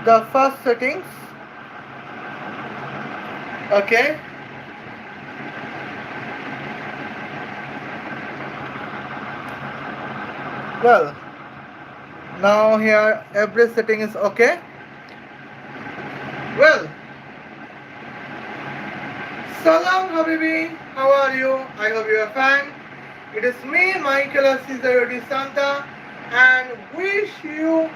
the first settings. Okay. Well, now here every setting is okay. Well, Salam Habibi, how are you? I hope you are fine. It is me, Michaela Santa, and wish you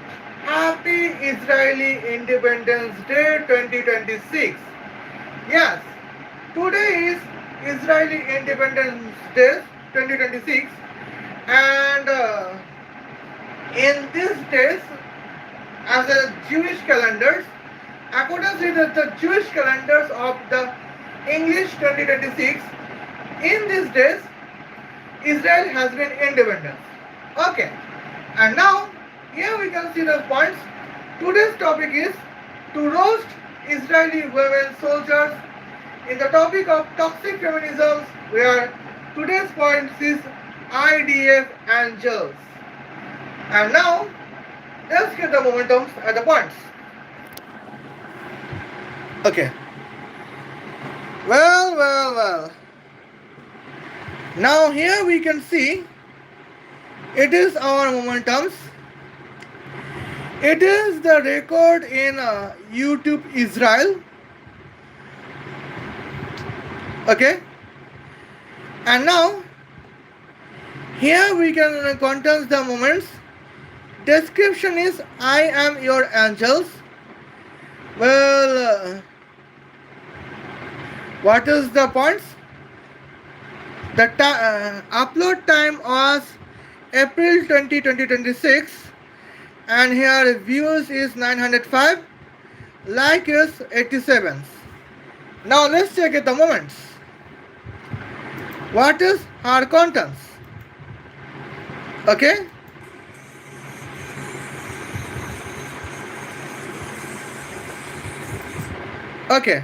Happy Israeli Independence Day 2026. Yes, today is Israeli Independence Day 2026, and in these days, as a Jewish calendars, according to the Jewish calendars of the English 2026, in these days, Israel has been independent. Okay, and now here we can see the points. Today's topic is to roast Israeli women soldiers in the topic of toxic feminism, where today's point is IDF angels. And now let's get the momentums at the points. Okay. Well. Now here we can see it is our momentums. It is the record in YouTube Israel. Okay. And now here we can contains the moments. Description is I am your angels. Well, what is the points? The upload time was April 20, 2026, and here views is 905, like is 87. Now let's check it the moments. What is her contents? Okay. Okay.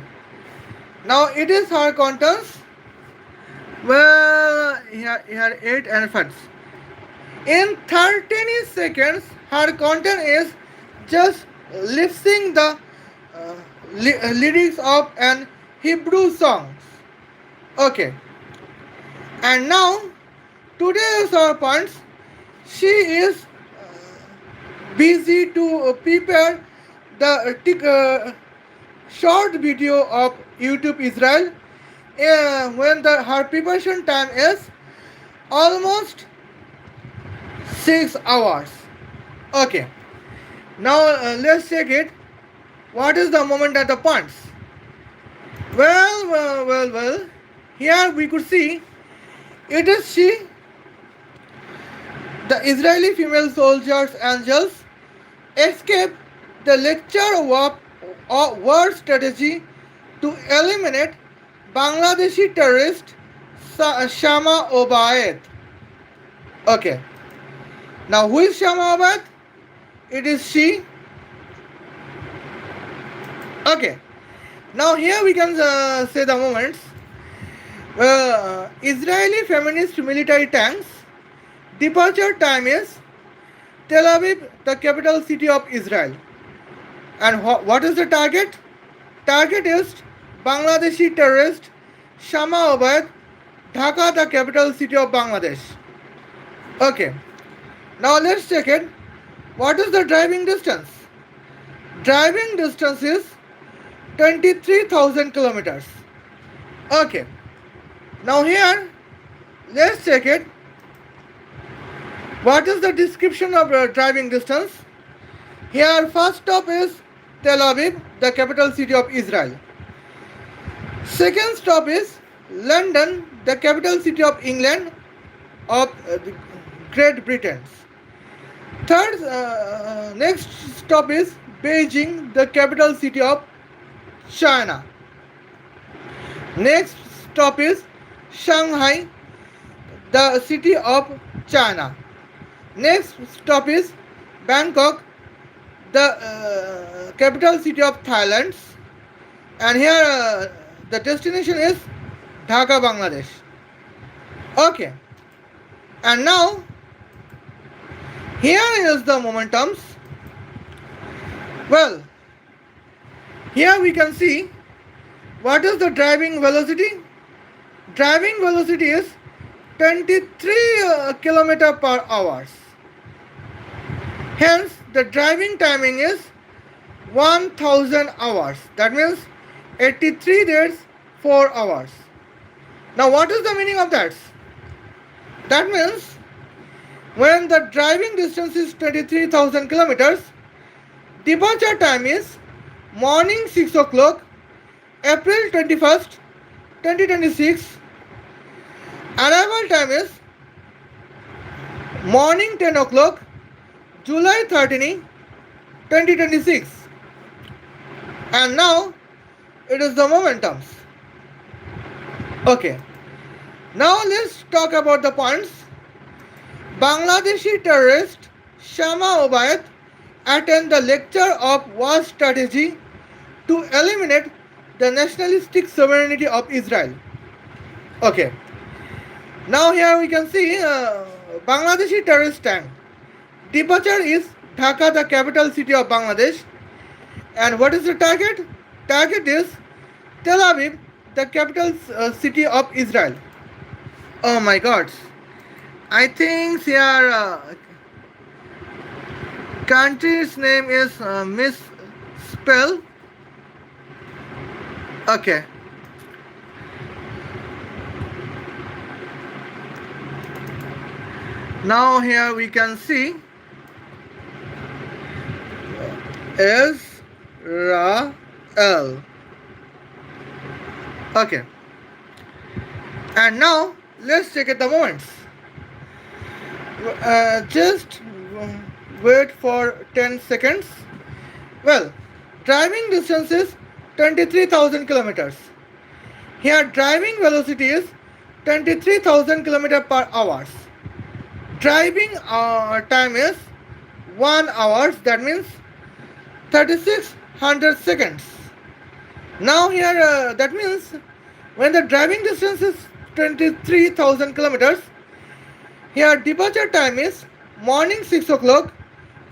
Now it is her contents. Well, here 8 and 5. In 13 seconds, her content is just lip-sync the lyrics of an Hebrew songs. Okay. And now, today's our points. She is busy to prepare the short video of YouTube Israel when her preparation time is almost 6 hours. Okay. Now let's check it. What is the moment at the points? Well. Here we could see it is she, the Israeli female soldiers angels, escape the lecture of war strategy to eliminate Bangladeshi terrorist Shama Obaid. Okay. Now who is Shama Obaid? It is she. Okay. Now here we can say the moments. Israeli feminist military tanks. Departure time is Tel Aviv, the capital city of Israel. And what is the target? Target is Bangladeshi terrorist Shama Obaid, Dhaka, the capital city of Bangladesh. Okay. Now let's check it. What is the driving distance? Driving distance is 23,000 kilometers. Okay. Now here, let's check it. What is the description of driving distance? Here, first stop is Tel Aviv, the capital city of Israel. Second stop is London, the capital city of England, of Great Britain. Third, next stop is Beijing, the capital city of China. Next stop is Shanghai, the city of China. Next stop is Bangkok, the capital city of Thailand. And here the destination is Dhaka, Bangladesh. Okay. And now, here is the momentums. Well, Here we can see what is the driving velocity. Driving velocity is 23 kilometer per hour. Hence, the driving timing is 1000 hours. That means 83 days, 4 hours. Now, what is the meaning of that? That means when the driving distance is 23,000 kilometers, departure time is morning 6 o'clock, April 21st, 2026. Arrival time is morning 10 o'clock, July 13, 2026. And now it is the momentums. Okay. Now let's talk about the points. Bangladeshi terrorist Shama Obayed attend the lecture of war strategy to eliminate the nationalistic sovereignty of Israel. Okay. Now here we can see Bangladeshi terrorist tank. Departure is Dhaka, the capital city of Bangladesh. And what is the target? Target is Tel Aviv, the capital city of Israel. Oh my God. I think here country's name is misspell. Okay. Now here we can see Israel. Okay. And now let's check at the moments. Just wait for 10 seconds. Well, driving distance is 23,000 kilometers. Here driving velocity is 23,000 kilometers per hour. Driving time is 1 hour, that means 3600 seconds. Now here that means when the driving distance is 23,000 kilometers, here departure time is morning 6 o'clock,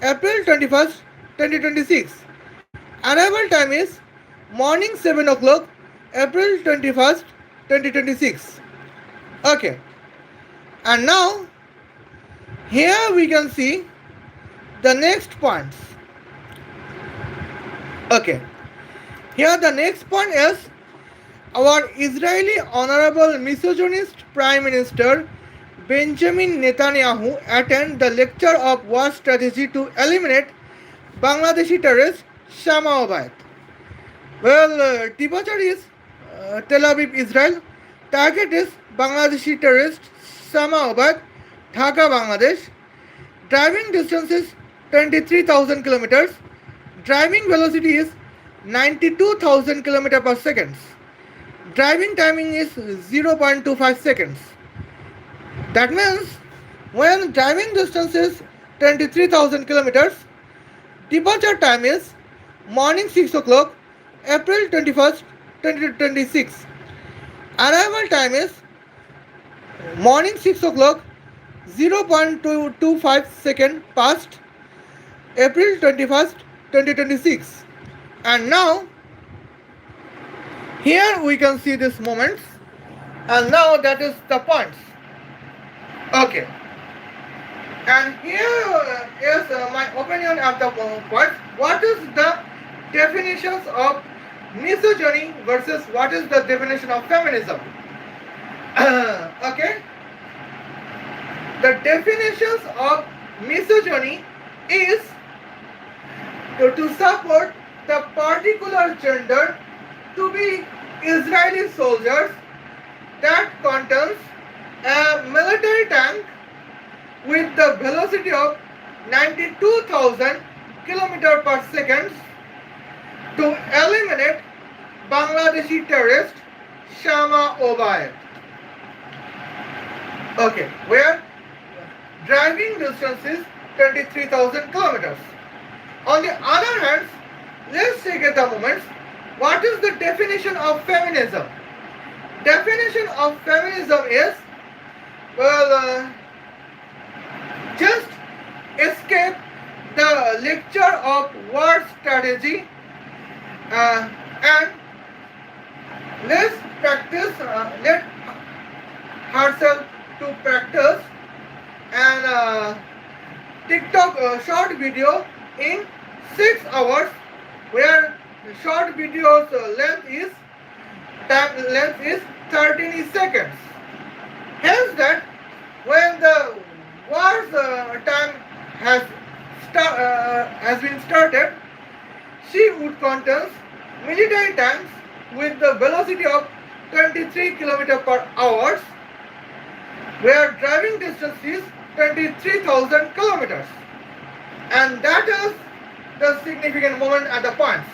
April 21st, 2026. Arrival time is morning 7 o'clock, April 21st, 2026. Okay. And now here we can see the next points. Okay. Here the next point is our Israeli Honorable Misogynist Prime Minister Benjamin Netanyahu attend the lecture of war strategy to eliminate Bangladeshi terrorist Shama Obayed. Well, departure is Tel Aviv, Israel. Target is Bangladeshi terrorist Shama Obayed, Dhaka, Bangladesh. Driving distance is 23,000 kilometers. Driving velocity is 92,000 kilometers per second. Driving timing is 0.25 seconds. That means when driving distance is 23,000 kilometers, departure time is morning 6 o'clock, April 21st, 2026. Arrival time is morning 6 o'clock, 0.25 second past, April 21st, 2026. And now here we can see these moments, and now that is the points. Okay. And here is my opinion of the points. What is the definitions of misogyny versus what is the definition of feminism? Okay. The definitions of misogyny is to support the particular gender to be Israeli soldiers that contains a military tank with the velocity of 92,000 km per second to eliminate Bangladeshi terrorist Shama Obayed. Okay, where driving distance is 23,000 kilometers. On the other hand, let's take at the moment what is the definition of feminism. Definition of feminism is, well, just escape the lecture of war strategy And let's practice, let herself to practice and TikTok short video in 6 hours, where the short video's length is 30 seconds. Hence that when the war's time has been started, she would contest military tanks with the velocity of 23 km per hour, where driving distance is 23,000 kilometers. And that is the significant moment at the points.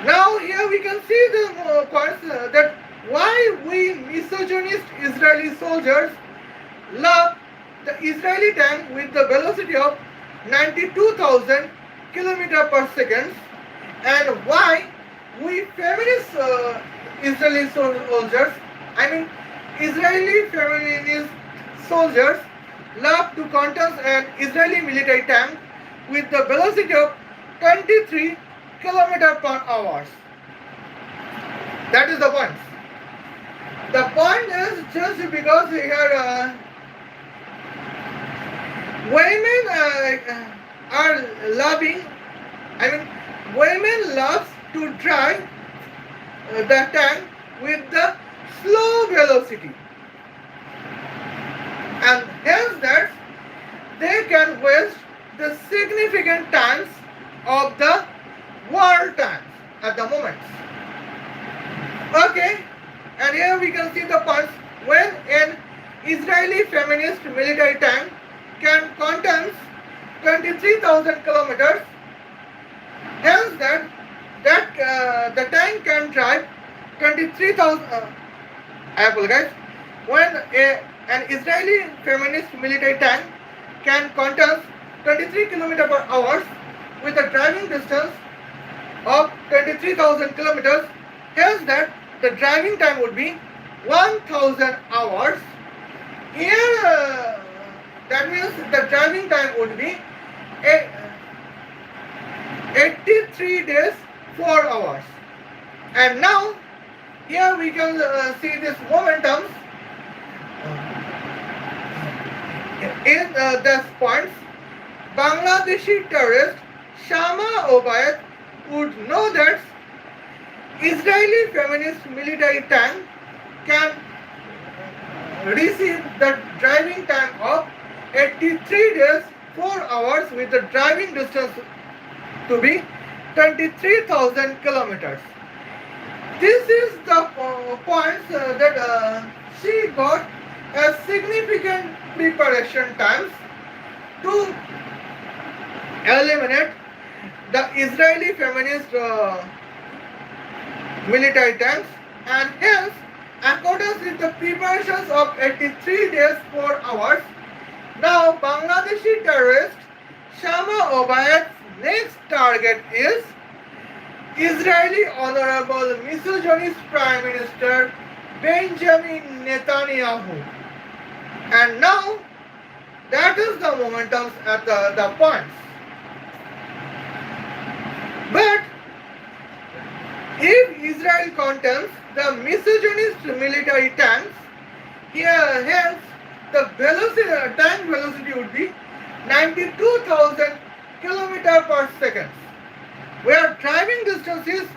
Now here we can see the points that why we misogynist Israeli soldiers love the Israeli tank with the velocity of 92,000 km per second, and why we feminist Israeli soldiers, Israeli feminist soldiers love to contest an Israeli military tank with the velocity of 23 km per hour. That is the point. The point is just because here women are loving, women loves to drive the tank with the slow velocity, and hence that they can waste the significant times of the war times at the moment. Okay, and here we can see the points when an Israeli feminist military tank can contest 23,000 kilometers. Hence that the tank can drive 23,000. I apologize. When an Israeli feminist military tank can contest 23 km per hour with a driving distance of 23,000 kilometers, hence that the driving time would be 1,000 hours. Here, that means the driving time would be 83 days, 4 hours. And now, here we can see this momentums in these points. Bangladeshi terrorist Shama Obayed would know that Israeli feminist military tank can receive the driving time of 83 days, 4 hours with the driving distance to be 23,000 kilometers. This is the points that she got as significant preparation times to eliminate the Israeli feminist military tanks, and hence, according with the preparations of 83 days, 4 hours, now Bangladeshi terrorist Shama Obayed's next target is Israeli Honorable Misogynist Prime Minister Benjamin Netanyahu. And now, that is the momentum at the points. But if Israel contains the misogynist military tanks, here hence the tank velocity would be 92,000 km per second, where driving distance is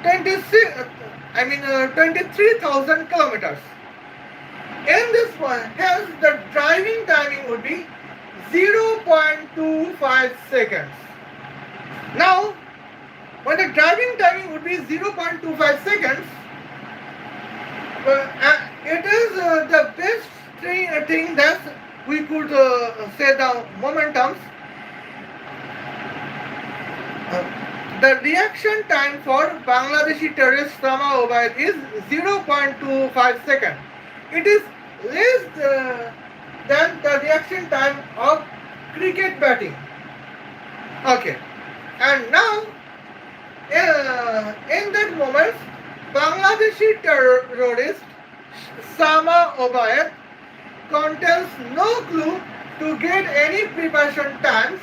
23,000 kilometers. In this one, hence the driving timing would be 0.25 seconds. Now, when the driving timing would be 0.25 seconds, it is the best thing that we could say the momentums. The reaction time for Bangladeshi terrorist Shama Obayed is 0.25 seconds. It is less than the reaction time of cricket batting. Okay, and now in that moment, Bangladeshi terrorist Shama Obayed contains no clue to get any preparation times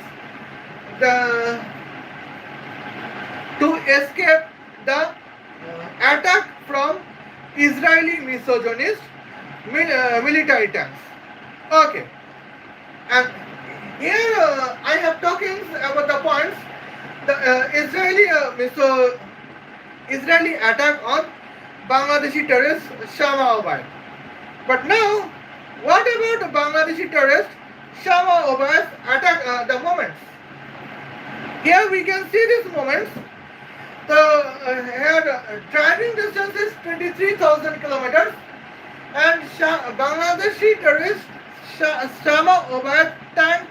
to escape the attack from Israeli misogynist military tanks. Okay, and here I have talking about the points. The Israeli attack on Bangladeshi terrorist Shama Obaid. But now, what about Bangladeshi terrorist Shama Obaid's attack the moments? Here we can see these moments. The driving distance is 23,000 kilometers, and Bangladeshi terrorist Shama Obaid tank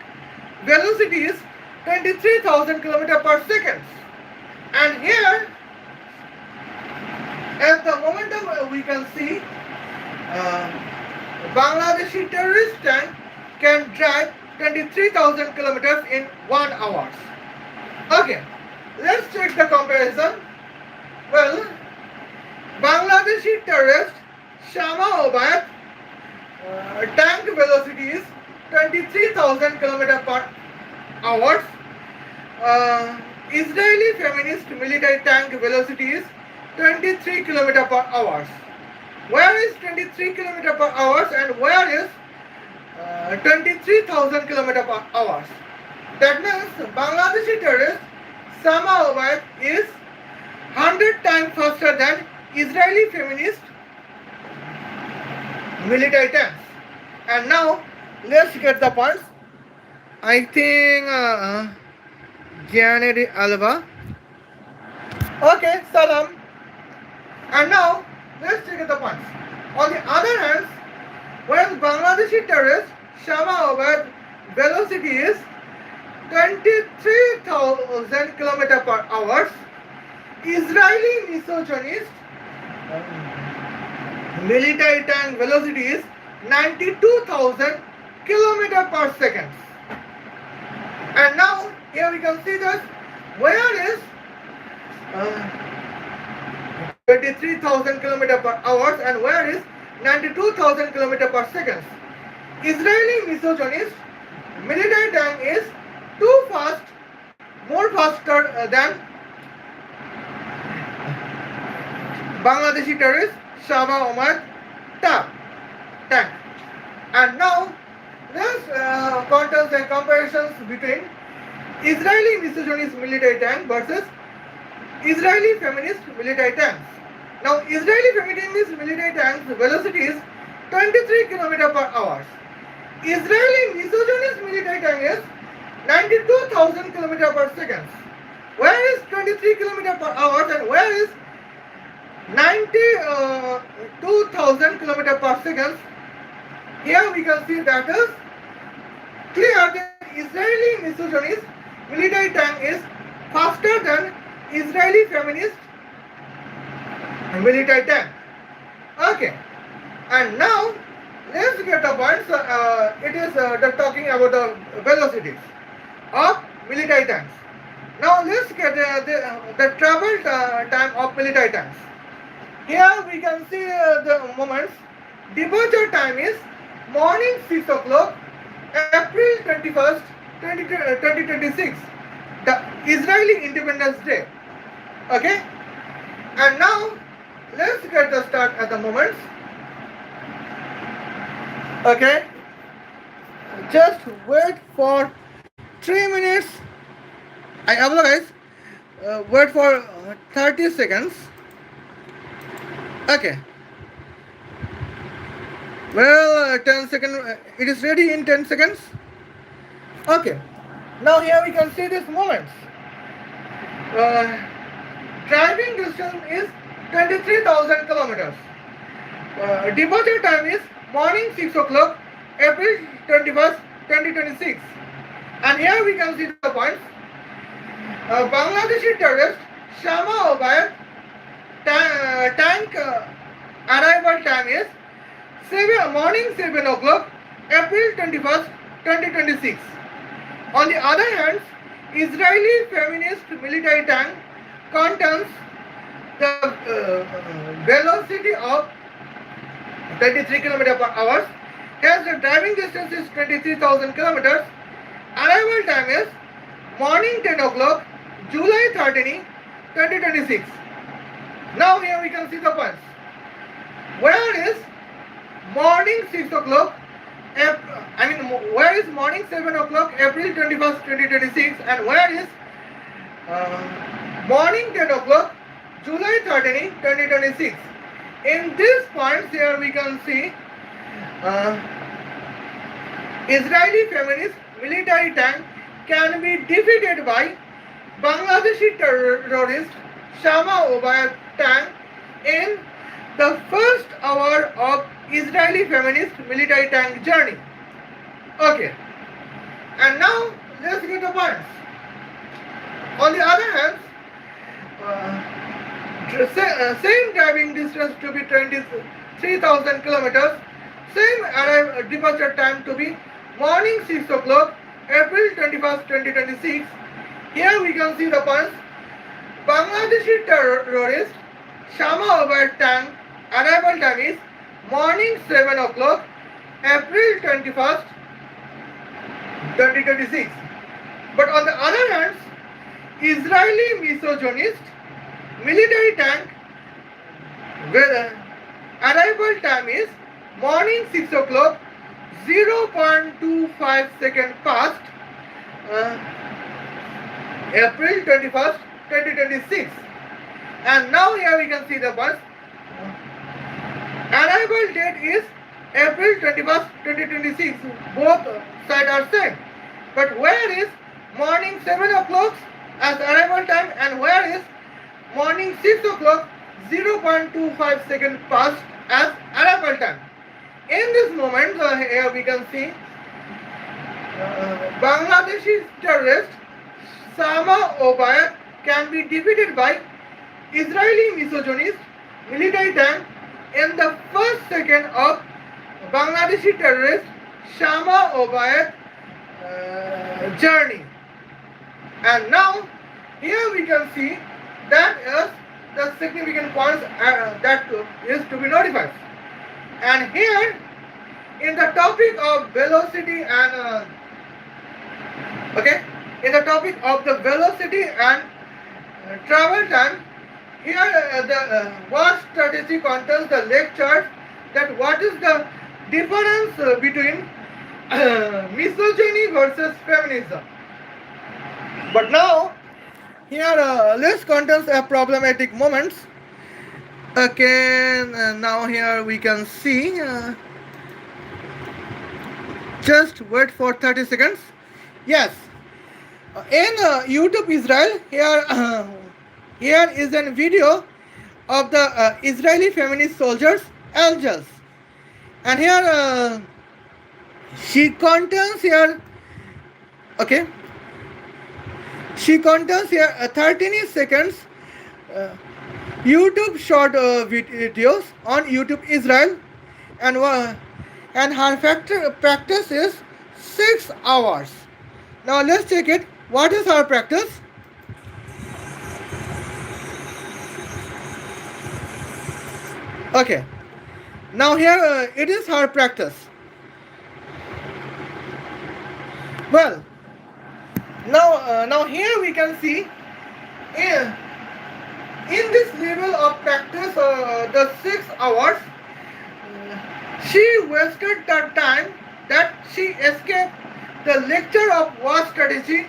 velocity is 23,000 kilometers per second. And here, at the momentum, we can see Bangladeshi terrorist tank can drive 23,000 kilometers in 1 hour. Okay, let's check the comparison. Well, Bangladeshi terrorist Shama Obaid tank velocity is 23,000 kilometers per hour. Israeli feminist military tank velocity is 23 kilometers per hour. Where is 23 kilometers per hour and where is 23,000 kilometers per hour? That means Bangladeshi terrorist Shama Obaid is 100 times faster than Israeli feminist military tanks. And now let's get the points. I think January Alva. Okay, Salam. And now let's check the points. On the other hand, when Bangladeshi terrorist Shama Obaid velocity is 23,000 kilometers per hour, Israeli misogynist military tank velocity is 92,000 kilometers per second. And now here we can see that where is 23,000 kilometers per hour and where is 92,000 kilometers per second. Israeli misogynist military tank is too fast, more faster than Bangladeshi terrorist Shama Obaid tank. And now let's contrast and comparisons between Israeli misogynist military tank versus Israeli feminist military tanks. Now Israeli feminist military tanks velocity is 23 km per hour. Israeli misogynist military tank is 92,000 km per second. Where is 23 km per hour and where is 92,000 km per second? Here we can see that is clear that Israeli misogynist military tank is faster than Israeli feminist military tank. Okay, and now let's get the points. It is talking about the velocities of military tanks. Now let's get the travel time of military tanks. Here we can see the moments. Departure time is morning 6 o'clock, April 21st, 2026, the Israeli Independence Day. Okay, and now let's get the start at the moments. Okay, just wait for 3 minutes. I apologize. Wait for 30 seconds. Okay. Well, 10 seconds. It is ready in 10 seconds. Okay. Now here we can see these moments. Driving distance is 23,000 kilometers. Departure time is morning 6 o'clock, April 21st, 2026. And here we can see the points. Bangladeshi terrorist Shama Obaid tank arrival time is morning 7 o'clock, April 21st, 2026. On the other hand, Israeli feminist military tank contains the velocity of 23 km per hour. Hence, the driving distance is 23,000 kilometers. Arrival time is morning 10 o'clock, July 13, 2026. Now here we can see the points. Where is morning 6 o'clock? Where is morning 7 o'clock, April 21st, 2026, and where is morning 10 o'clock, July 13, 2026? In these points here we can see Israeli feminist military tank can be defeated by Bangladeshi terrorist Shama Obayad tank in the first hour of Israeli feminist military tank journey. Okay, and now let's get the points. On the other hand, same driving distance to be 23,000 kilometers, same departure time to be morning 6 o'clock, April 21st, 2026. Here we can see the points. Bangladeshi terrorist Shama Obayad tank arrival time is morning 7 o'clock, April 21st, 2026. But on the other hand, Israeli misogynist military tank arrival time is morning 6 o'clock, 0.25 seconds past April 21st, 2026. And now here we can see the bus. Arrival date is April 21st, 2026. Both sides are same. But where is morning 7 o'clock as arrival time, and where is morning 6 o'clock, 0.25 seconds past as arrival time? In this moment, here we can see Bangladeshi terrorist Shama Obayad can be defeated by Israeli misogynist military tank in the first second of Bangladeshi terrorist Shama Obayad journey. And now here we can see that is the significant points that is to be notified. And here in the topic of velocity and in the topic of the velocity and travel time, here the war strategy contains the lecture that what is the difference between misogyny versus feminism. But now here list contains a problematic moments. Okay, now here we can see. Just wait for 30 seconds. Yes, in YouTube Israel, here is a video of the Israeli feminist soldiers, angels, and here she contains here. Okay, she contains here 13 seconds YouTube short videos on YouTube Israel, and her practice is 6 hours. Now let's check it. What is her practice? Okay. Now here it is her practice. Well, now here we can see in this level of practice, the 6 hours, she wasted the time that she escaped the lecture of war strategy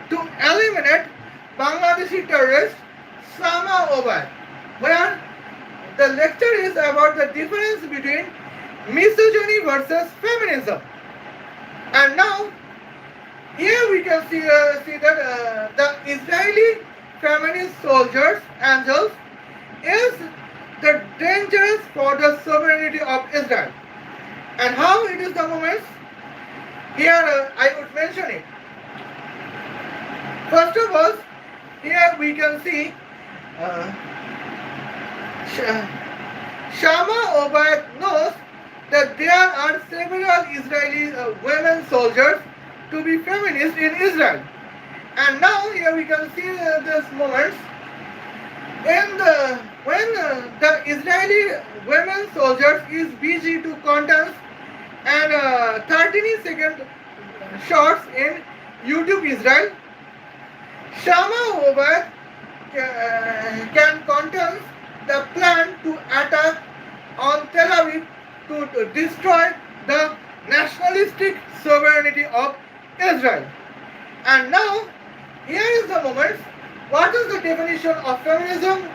to eliminate Bangladeshi terrorist Shama Obayad, where the lecture is about the difference between misogyny versus feminism. And now here we can see that the Israeli feminist soldiers, angels, is the dangerous for the sovereignty of Israel. And how it is the moments? Here I would mention it. First of all, here we can see Shama Obayad knows that there are several Israeli women soldiers to be feminists in Israel. And now here we can see this moments when the Israeli women soldiers is busy to condense and 13-second shots in YouTube Israel. Shama Obayad can contain the plan to attack on Tel Aviv to destroy the nationalistic sovereignty of Israel. And now, here is the moment. What is the definition of feminism?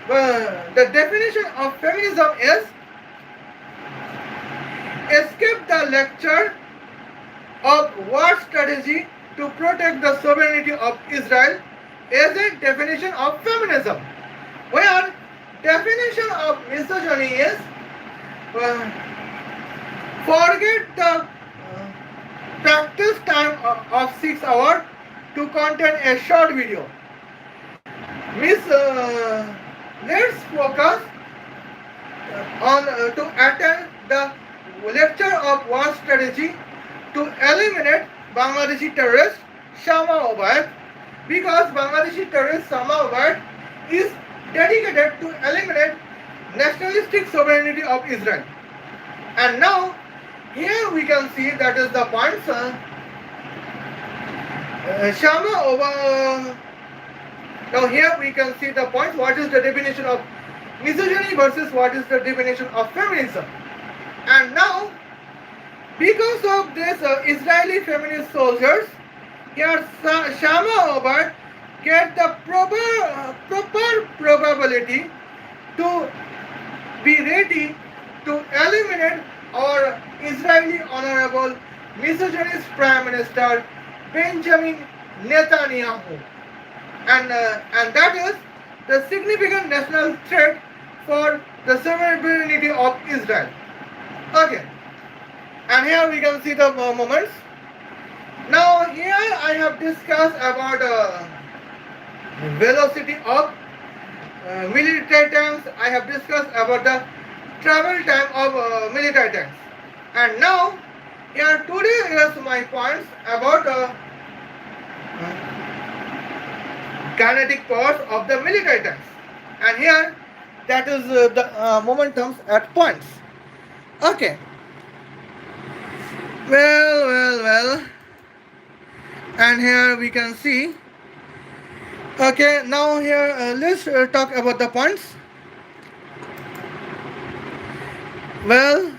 The definition of feminism is escape the lecture of war strategy to protect the sovereignty of Israel is a definition of feminism. Where definition of misogyny is forget the practice time of 6 hours to contain a short video. Let's focus on to attend the lecture of war strategy to eliminate Bangladeshi terrorist Shama Obaid, because Bangladeshi terrorist Shama Obaid is dedicated to eliminate nationalistic sovereignty of Israel. And now here we can see that is the points. Shama Obaid. Now here we can see the points. What is the definition of misogyny versus what is the definition of feminism? And now, because of this Israeli feminist soldiers, here Shama Obaid get the proper probability to be ready to eliminate our Israeli honorable misogynist Prime Minister Benjamin Netanyahu. And that is the significant national threat for the sovereignty of Israel. Okay, and here we can see the moments. Now here I have discussed about velocity of military tanks. I have discussed about the travel time of military tanks. And now here today is my points about kinetic powers of the military tanks. And here that is the momentums at points. Okay. Well. And here we can see. Okay, now here let's talk about the points. Well,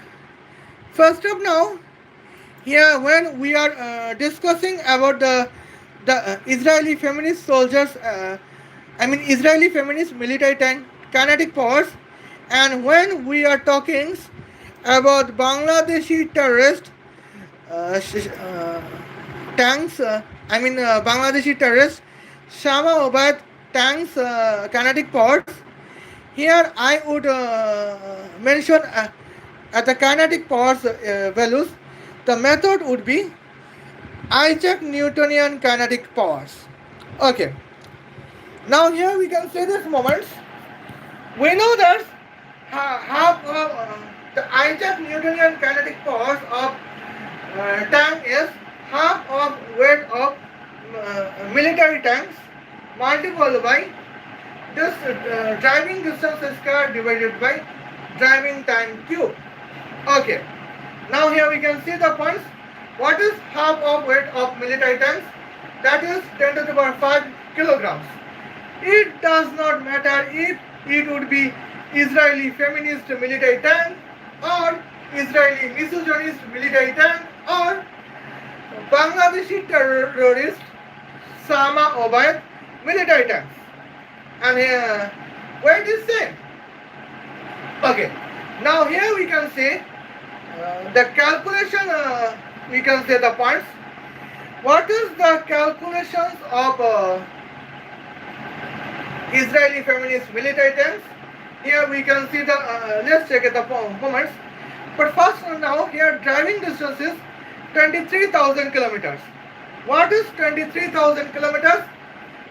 first up now, here when we are discussing about the Israeli feminist soldiers, Israeli feminist military tank kinetic powers, and when we are talking about Bangladeshi terrorist tanks, Bangladeshi terrorist Shama Obaid tanks kinetic powers. Here I would mention at the kinetic powers values, the method would be Isaac Newtonian kinetic powers. Okay. Now here we can say this moments. We know that half of the Isaac Newtonian kinetic powers of tank is half of weight of military tanks multiplied by this driving distance square divided by driving time cube. Okay. Now here we can see the points. What is half of weight of military tanks? That is 10 to the power 5 kilograms. It does not matter if it would be Israeli feminist military tank or Israeli misogynist military tank or Bangladeshi terrorist Shama Obaid military tanks. And here weight is same. Okay. Now here we can say the calculation, we can say the points. What is the calculations of Israeli feminist military tanks? Here we can see the, let's check the moments. But first now here driving distance is 23,000 kilometers. What is 23,000 kilometers?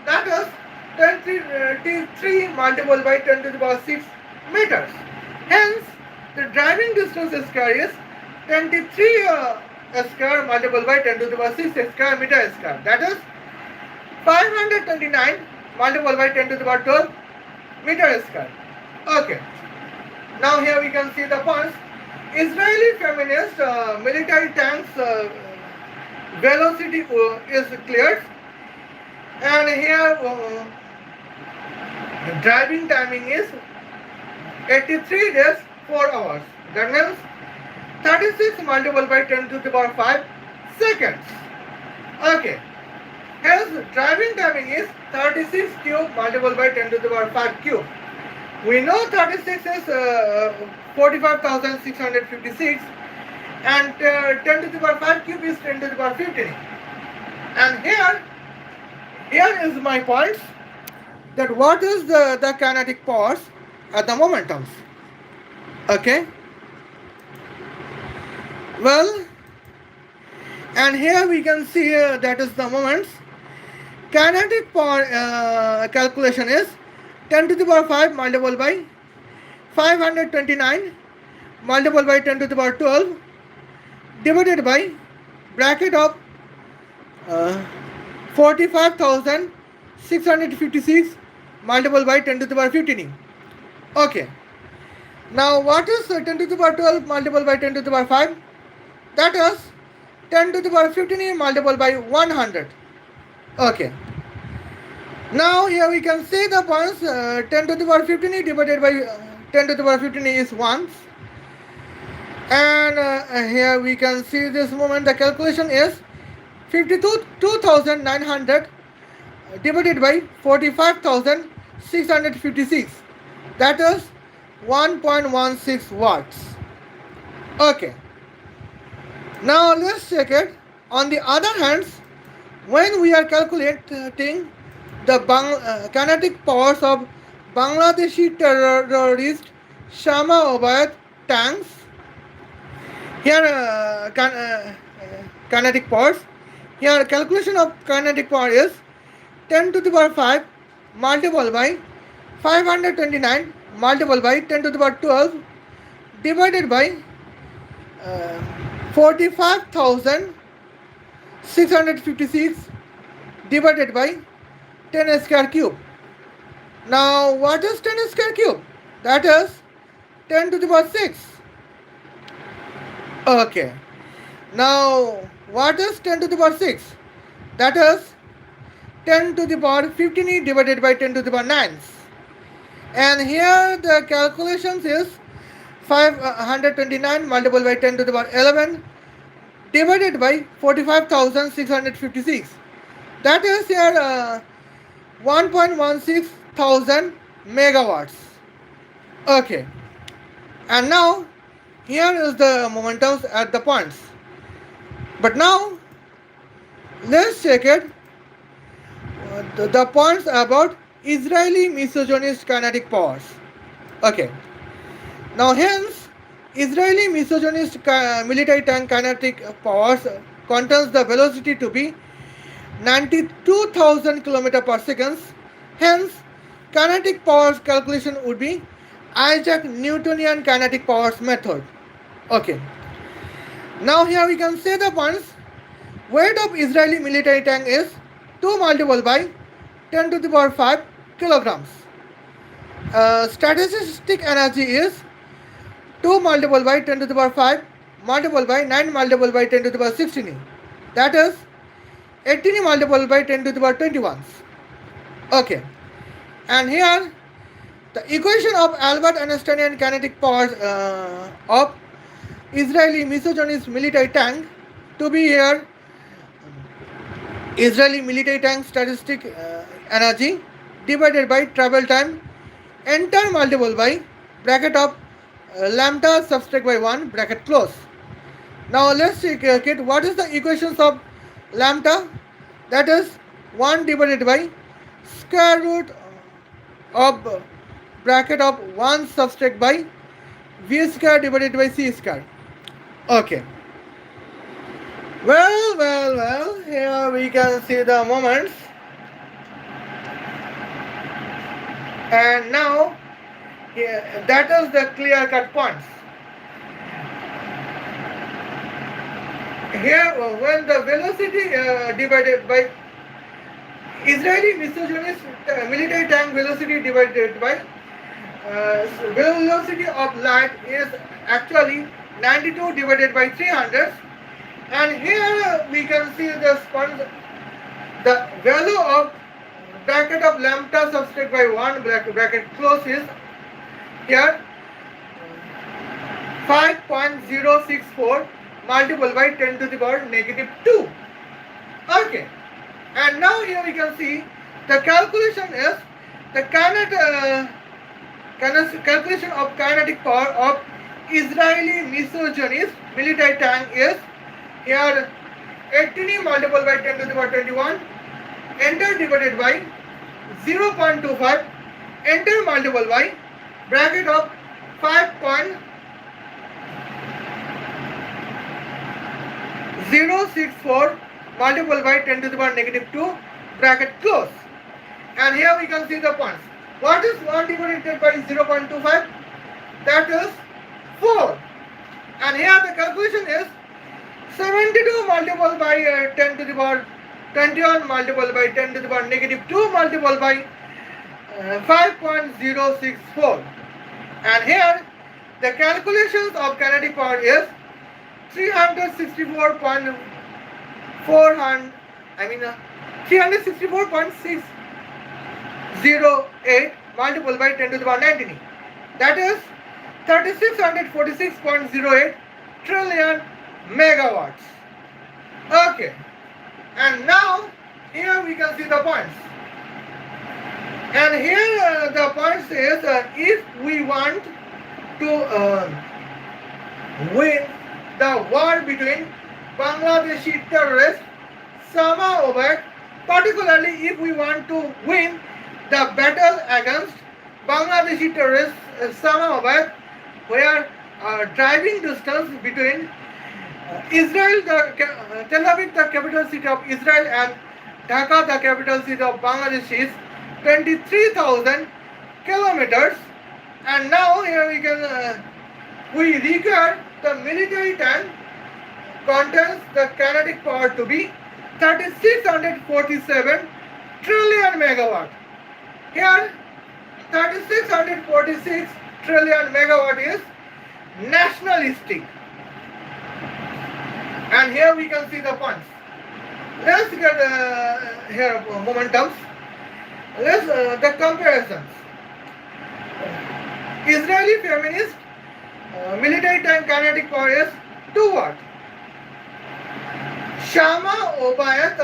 That is 23 multiplied by 10 to the power 6 meters. Hence, the driving distance square is 23 square multiplied by 10 to the power 6 square meter square. That is 529 multiplied by 10 to the power 12 meter square. Okay. Now here we can see the points. Israeli feminist military tanks velocity is cleared. And here Driving timing is 83 days 4 hours. That means 36 multiplied by 10 to the power 5 seconds. Okay. Hence driving timing is 36 cube multiplied by 10 to the power 5 cube. We know 36 is 45,656 and 10 to the power 5 cube is 10 to the power 15. And here is my points that what is the kinetic powers at the momentums. Okay. Well, and here we can see that is the moments. Kinetic power calculation is 10 to the power 5 multiplied by 529 multiplied by 10 to the power 12 divided by bracket of 45,656 multiplied by 10 to the power 15. Okay. Now what is 10 to the power 12 multiplied by 10 to the power 5? That is 10 to the power 15 multiplied by 100. Okay. Now here we can see the points 10 to the power 15 divided by 10 to the power 15 is ones. And here we can see this moment the calculation is 52,900 divided by 45,656. That is 1.16 watts. Okay. Now let's check it. On the other hand, when we are calculating the kinetic powers of Bangladeshi terrorist Shama Obayat tanks, here kinetic powers, here calculation of kinetic power is 10 to the power 5 multiplied by 529 multiplied by 10 to the power 12 divided by 45,656 divided by 10 square cube. Now what is 10 square cube? That is 10 to the power 6. Okay. Now what is 10 to the power 6? That is 10 to the power 15 divided by 10 to the power 9. And here the calculations is 529 multiplied by 10 to the power 11 divided by 45,656. That is here 1.16 thousand megawatts. Okay. And now here is the momentums at the points. But now let's check it. The points about Israeli misogynist kinetic powers. Okay. Now hence Israeli misogynist military tank kinetic powers contains the velocity to be 92,000 km per second. Hence kinetic powers calculation would be Isaac Newtonian kinetic powers method. Okay. Now here we can say the points. Weight of Israeli military tank is 2 multiplied by 10 to the power 5 kilograms. Statistic energy is 2 multiplied by 10 to the power 5 multiplied by 9 multiplied by 10 to the power 16. That is 18 multiplied by 10 to the power 21. Okay. And here the equation of Albert Einsteinian kinetic powers of Israeli misogynist military tank to be here Israeli military tank statistic energy divided by travel time enter multiple by bracket of lambda subtract by 1 bracket close. Now let's check it. What is the equations of lambda? That is 1 divided by square root of bracket of 1 subtract by v square divided by c square. Okay. Well, here we can see the moments. And now, here, that is the clear cut points. Here, when the velocity divided by Israeli misogynist military tank velocity divided by velocity of light is actually 92 divided by 300. And here we can see the value of bracket of lambda subtracted by 1 bracket close is here 5.064 multiplied by 10 to the power negative 2. Okay, and now here we can see the calculation is the calculation of kinetic power of Israeli misogynist military tank is here 18 multiplied by 10 to the power 21 enter divided by 0.25 enter multiplied by bracket of 5.064 multiplied by 10 to the power negative 2 bracket close. And here we can see the points. What is 1 divided by 0.25? That is 4. And here the calculation is 72 multiplied by 10 to the power 21 multiplied by 10 to the power negative 2 multiplied by 5.064. And here the calculations of kinetic power is 364.608 multiplied by 10 to the power 19. That is 3646.08 trillion megawatts. Okay, and now here we can see the points. And here the points is if we want to win the war between Bangladeshi terrorists, Sama Obek, particularly if we want to win the battle against Bangladeshi terrorists, Sama Obek, where driving distance between Israel, Tel Aviv, the capital city of Israel, and Dhaka, the capital city of Bangladesh, is 23,000 kilometers. And now here we can we require the military tank contains the kinetic power to be 3647 trillion megawatt. Here 3646 trillion megawatt is nationalistic. And here we can see the points. Let's get here momentums. Let's the comparisons. Israeli feminist military tank kinetic power is 2 watt. Shama Obayat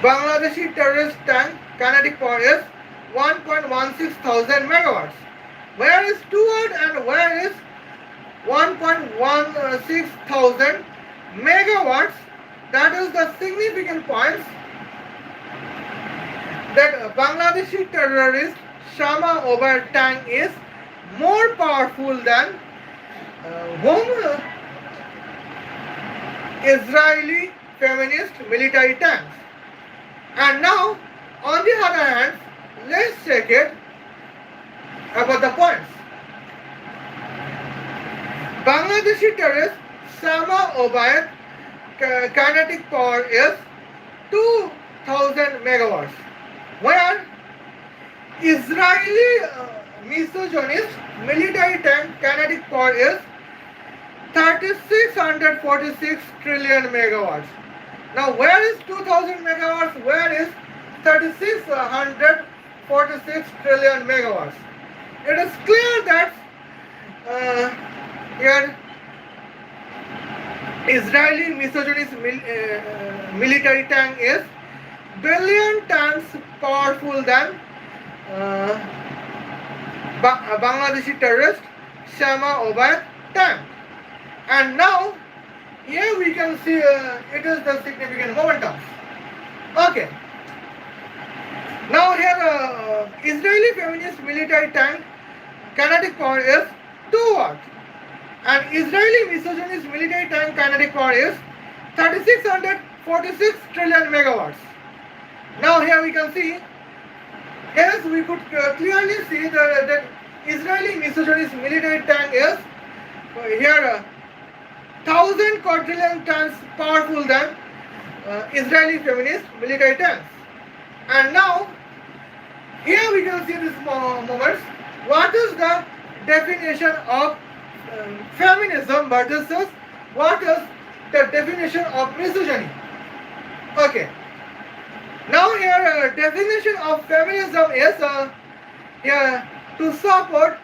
Bangladeshi terrorist tank kinetic power is 1.16 thousand megawatts. Where is 2 watt and where is 1.16 thousand megawatts? That is the significant points that Bangladeshi terrorist Shama Obayat tank is more powerful than Israeli feminist military tanks. And now, on the other hand, let's check it about the points. Bangladeshi terrorist Shama Obayat kinetic power is 2000 megawatts, where Israeli misogynist military tank kinetic power is 3646 trillion megawatts. Now where is 2000 megawatts? Where is 3646 trillion megawatts? It is clear that here Israeli misogynist military tank is billion times powerful than Bangladeshi terrorist Shama Obayat tank. And now here we can see it is the significant momentum. Okay. Now here Israeli feminist military tank kinetic power is 2 watt. And Israeli misogynist military tank kinetic power is 3646 trillion megawatts. Now here we can see, yes, we could clearly see that Israeli misogynist military tank is here 1000 quadrillion times powerful than Israeli feminist military tanks. And now here we can see this moments. What is the definition of feminism versus what is the definition of misogyny? Okay. Now here definition of feminism is here to support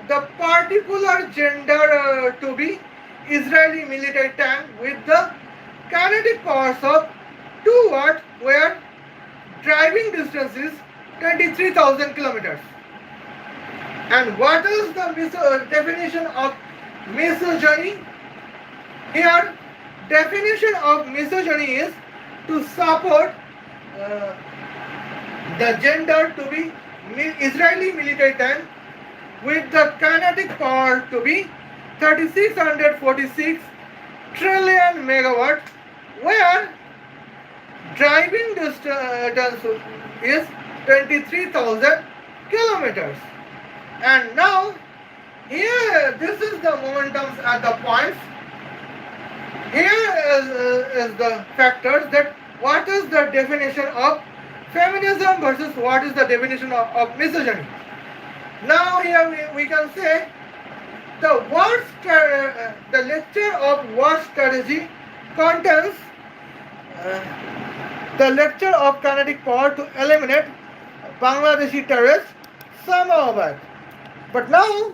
the particular gender to be Israeli military tank with the kinetic powers of 2 watt where driving distance is 23,000 kilometers. And what is the definition of misogyny? Here, definition of misogyny is to support uh, the gender to be Israeli military tank with the kinetic power to be 3646 trillion megawatt, where driving distance is 23,000 kilometers. And now here this is the momentums at the points. Here is the factors that what is the definition of feminism versus what is the definition of misogyny. Now here we can say the lecture of war strategy contains the lecture of kinetic power to eliminate Bangladeshi terrorists somehow. But now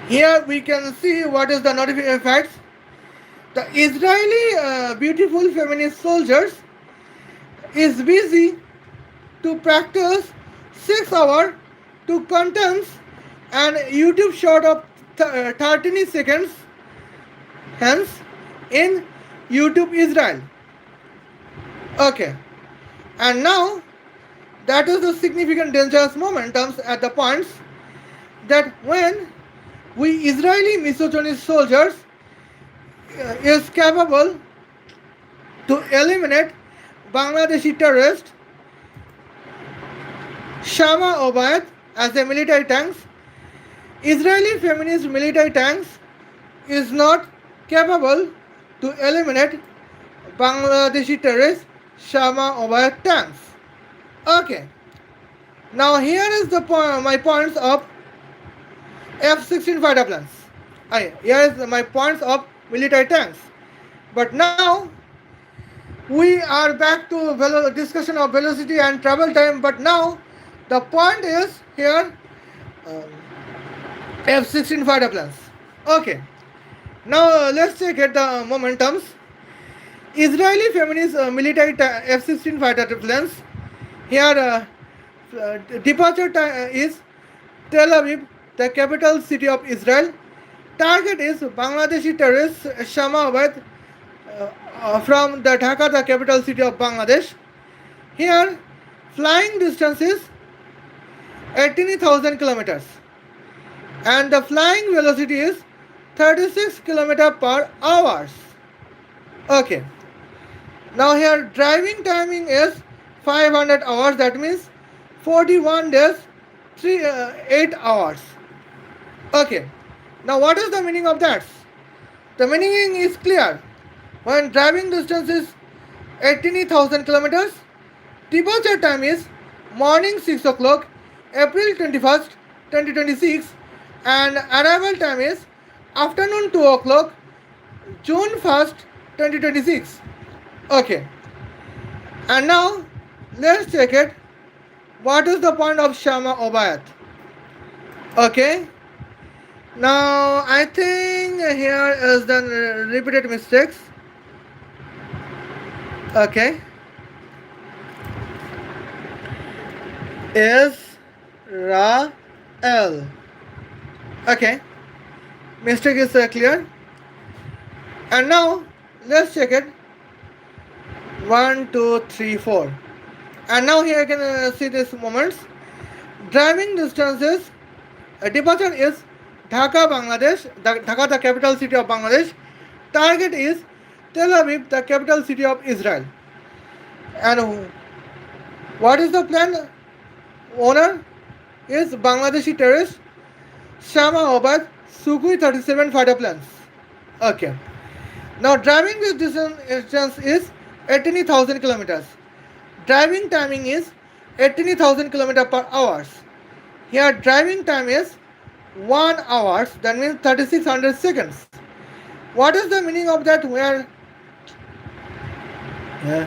here we can see what is the notification facts. The Israeli beautiful feminist soldiers is busy to practice 6 hours to contents and YouTube shot of 30 seconds hence in YouTube Israel. Okay, and now that is the significant dangerous momentums at the points that when we Israeli misogynist soldiers is capable to eliminate Bangladeshi terrorist Shama Obayed as a military tanks, Israeli feminist military tanks is not capable to eliminate Bangladeshi terrorist Shama Obayed tanks. Okay. Now here is the my points of F-16 fighter planes. Here is my points of military tanks. But now we are back to discussion of velocity and travel time. But now the point is here F-16 fighter planes. Okay. Now let's check at the momentums. Israeli feminist military F-16 fighter planes. Here departure time is Tel Aviv, the capital city of Israel. Target is Bangladeshi terrorist Shama Obaid from the Dhaka, the capital city of Bangladesh. Here flying distance is 18,000 kilometers and the flying velocity is 36 kilometers per hour. Okay. Now here driving timing is 500 hours, that means 41 days 8 hours. Okay. Now what is the meaning of that? The meaning is clear. When driving distance is 18,000 kilometers, departure time is morning 6 o'clock, April 21st, 2026, and arrival time is afternoon 2 o'clock, June 1st, 2026. Okay. And now let's check it. What is the point of Shama Obayat? Okay. Now I think here is the repeated mistakes. Okay. Israel. Okay. Mistake is clear. And now let's check it. 1, 2, 3, 4. And now here you can see these moments. Driving distances. Departure is Dhaka, Bangladesh. Dhaka, the capital city of Bangladesh. Target is Tel Aviv, the capital city of Israel. And what is the plan? Owner is Bangladeshi terrorist Shama Obaid Sukhoi 37 fighter planes. Okay. Now driving this distance is 18,000 kilometers. Driving timing is 18,000 kilometers per hour. Here driving time is 1 hour, that means 3600 seconds. What is the meaning of that? Where Uh,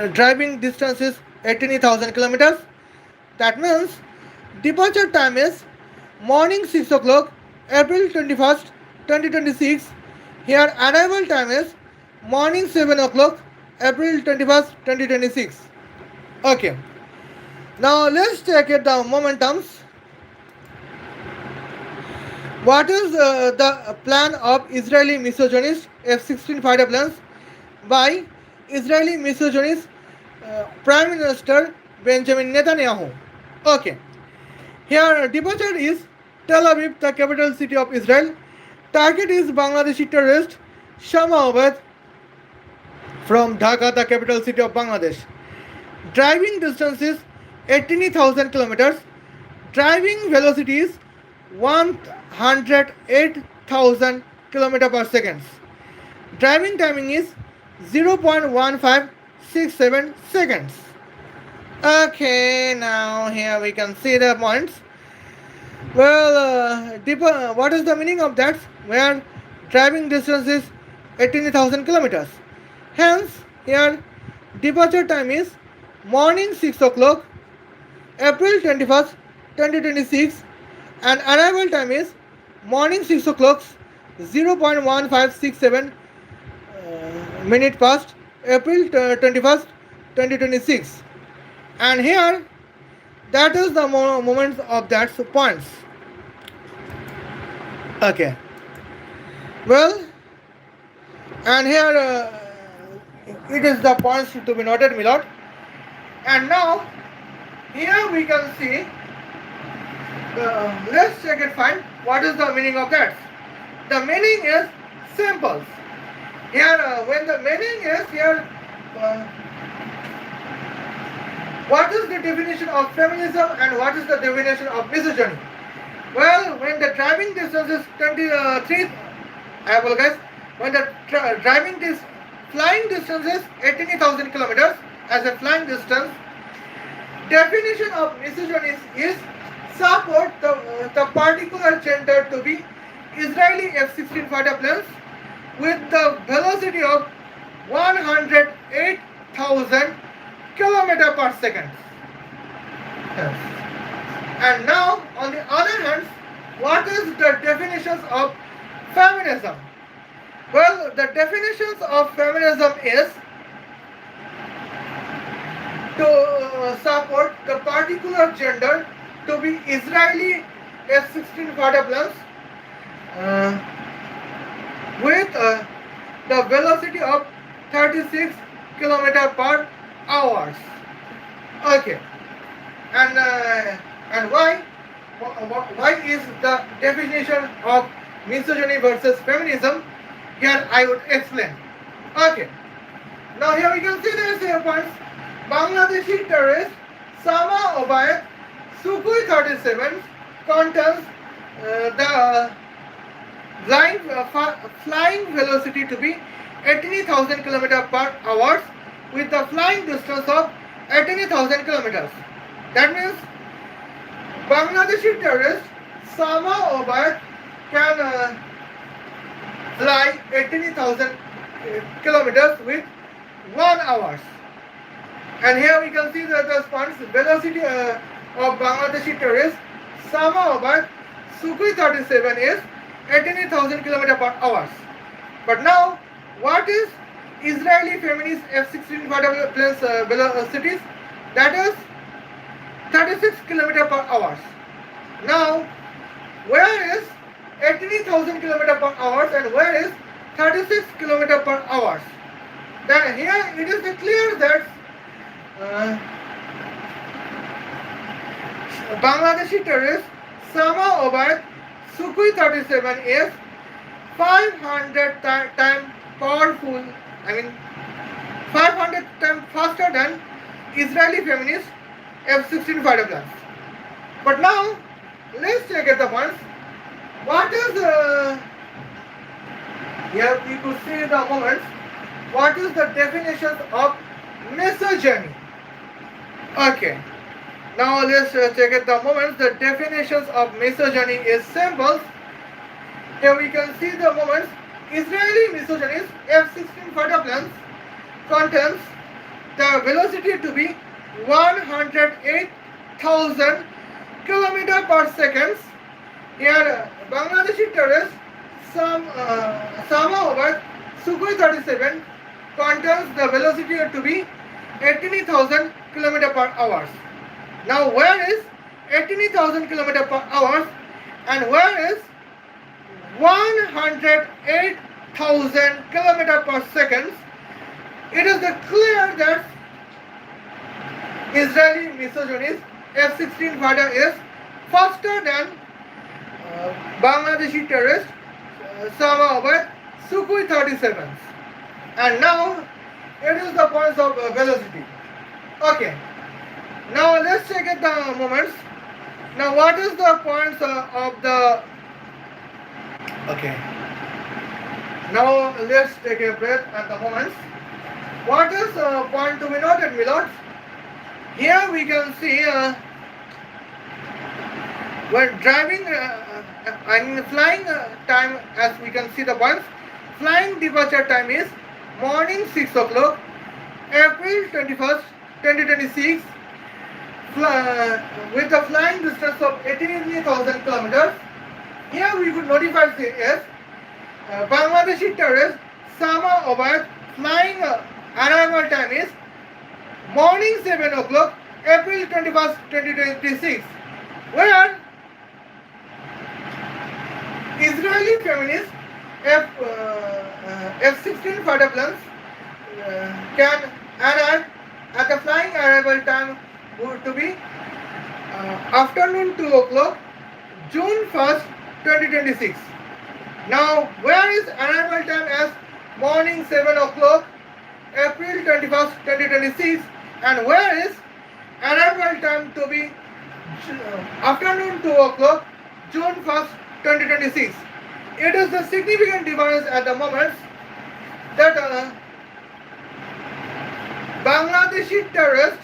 driving distance is 18,000 kilometers. That means departure time is morning 6 o'clock, April 21st, 2026. Here arrival time is morning 7 o'clock, April 21st, 2026. Okay. Now let's check it the momentums. What is the plan of Israeli misogynist F-16 fighter planes by Israeli misogynist Prime Minister Benjamin Netanyahu? Okay. Here departure is Tel Aviv, the capital city of Israel. Target is Bangladeshi terrorist Shama Obed from Dhaka, the capital city of Bangladesh. Driving distance is 18,000 kilometers. Driving velocity is 108,000 kilometers per second. Driving timing is 0.1567 seconds. Okay, now here we can see the points. Well, what is the meaning of that? Where driving distance is 18,000 kilometers. Hence, here departure time is morning 6 o'clock, April 21st, 2026, and arrival time is morning 6 o'clock, 0.1567 minute past, April 21st, 2026. And here, that is the moments of that points. Okay. Well, and here it is the points to be noted, my lord. And now, here we can see, let's check it fine. What is the meaning of that? The meaning is simple. Here, when the meaning is here, what is the definition of feminism and what is the definition of misogyny? Well, when the driving distance is 23, I apologize, when the flying distance is 18,000 kilometers as a flying distance, definition of misogyny is support the particular gender to be Israeli F-16 fighter planes with the velocity of 108,000 kilometers per second. Yes. And now, on the other hand, what is the definitions of feminism? Well, the definitions of feminism is to support the particular gender to be Israeli F-16 fighter planes with the velocity of 36 kilometers per hour. Okay. And why is the definition of misogyny versus feminism? Here I would explain. Okay. Now here we can see the points. Bangladeshi terrorist Sama Obaid Sukhoi 37 contains the flying velocity to be 18,000 km per hour with the flying distance of 18,000 kilometers. That means Bangladeshi terrorist Sama Obaid can fly 18,000 kilometers with 1 hour. And here we can see that the response velocity of Bangladeshi terrorist Sama Obaid Sukhoi 37 is 18,000 km per hour. But now, what is Israeli feminist F-16 fighter planes velocities? That is 36 km per hour. Now, where is 18,000 km per hour and where is 36 km per hour? Then here it is clear that Bangladeshi terrorist Sama Obaid Sukhoi 37 is 500 times powerful, 500 times faster than Israeli feminist F-16 fighter planes. But now, let's check at the points. What is here you could see the moments. What is the definition of misogyny? Okay. Now let's check at the moments. The definitions of misogyny is simple. Here we can see the moments. Israeli misogynist F-16 fighter planes contains the velocity to be 108,000 kilometer per second. Here, Bangladeshi terrorist Sama over Sukhoi 37 contains the velocity to be 18,000 kilometer per hour. Now, where is 18,000 kilometer per hour and where is 108,000 kilometer per second? It is clear that Israeli misogynist F-16 fighter is faster than Bangladeshi terrorist Sama over Sukhoi 37s. And now it is the points of velocity. Okay. Now let's check at the moments. Now what is the points of the... Okay. Now let's take a breath at the moments. What is point to be noted, Milord? Here we can see when driving and flying time, as we can see the points. Flying departure time is morning 6 o'clock, April 21st, 2026, with a flying distance of 18,000 kilometers. Here we could notify as Bangladeshi terrorist Sama Obaid flying arrival time is morning 7 o'clock, April 21st, 2026, where Israeli feminist F-16 fighter planes can arrive at the flying arrival time to be afternoon 2 o'clock, June 1st, 2026. Now, where is arrival time as morning 7 o'clock, April 21st, 2026, and where is arrival time to be afternoon 2 o'clock, June 1st, 2026. It is the significant difference at the moment that Bangladeshi terrorist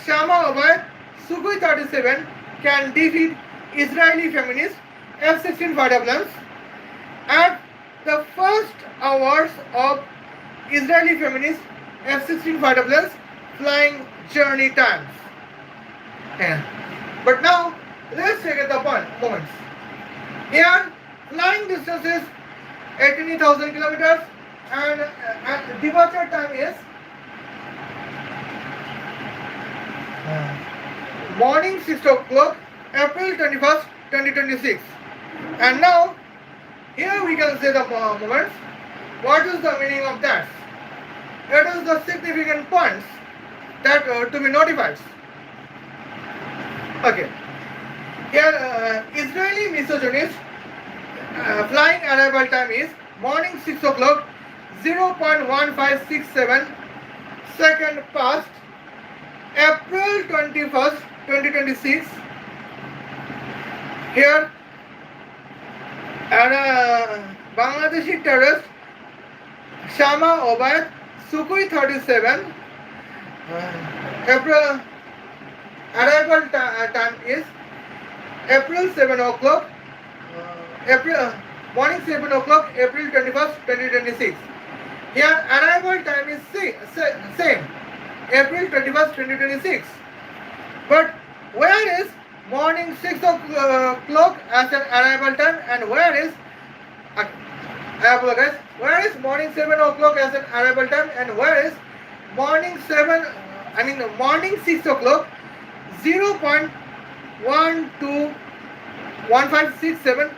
Shama Obaid Sukhoi 37 can defeat Israeli feminist F-16 fighter planes at the first hours of Israeli feminist F-16 fighter planes flying journey times. Yeah. But now let's check at the moments. Here, flying distance is 18,000 kilometers and departure time is morning 6 o'clock, April 21st, 2026. And now, here we can say the moments. What is the meaning of that? It is the significant points that to be notified. Okay. Here, Israeli misogynist flying arrival time is morning 6 o'clock, 0.1567 second past, April 21st, 2026. Here, Bangladeshi terrorist Shama Obaid Sukhoi 37 April arrival time is April 7 o'clock, morning 7 o'clock, April 21st, 2026. Here arrival time is same, April 21st, 2026. But where is morning 6 o'clock as an arrival time and where is, I apologize, where is morning 7 o'clock as an arrival time and where is morning 6 o'clock, 0.121567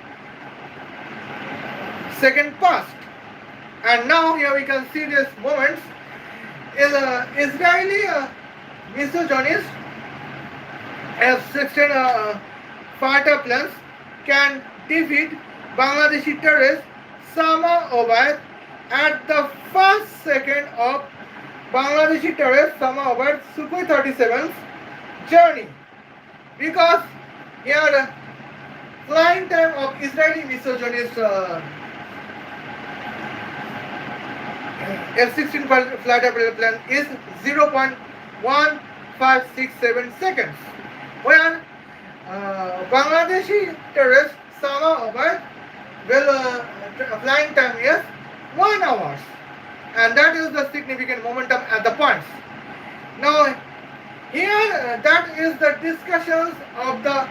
second past. And now here we can see this moments is Israeli misogynist F-16 fighter planes can defeat Bangladeshi terrorist Sama Obaid at the first second of Bangladeshi terrorist Sama Obaid Sukhoi 37's journey, because here the flying time of Israeli misogynist F-16 fighter plane is 0.1567 seconds, where Bangladeshi terrorist Sama Obaid flying time is 1 hour. and that is the significant momentum at the points. Now here that is the discussions of the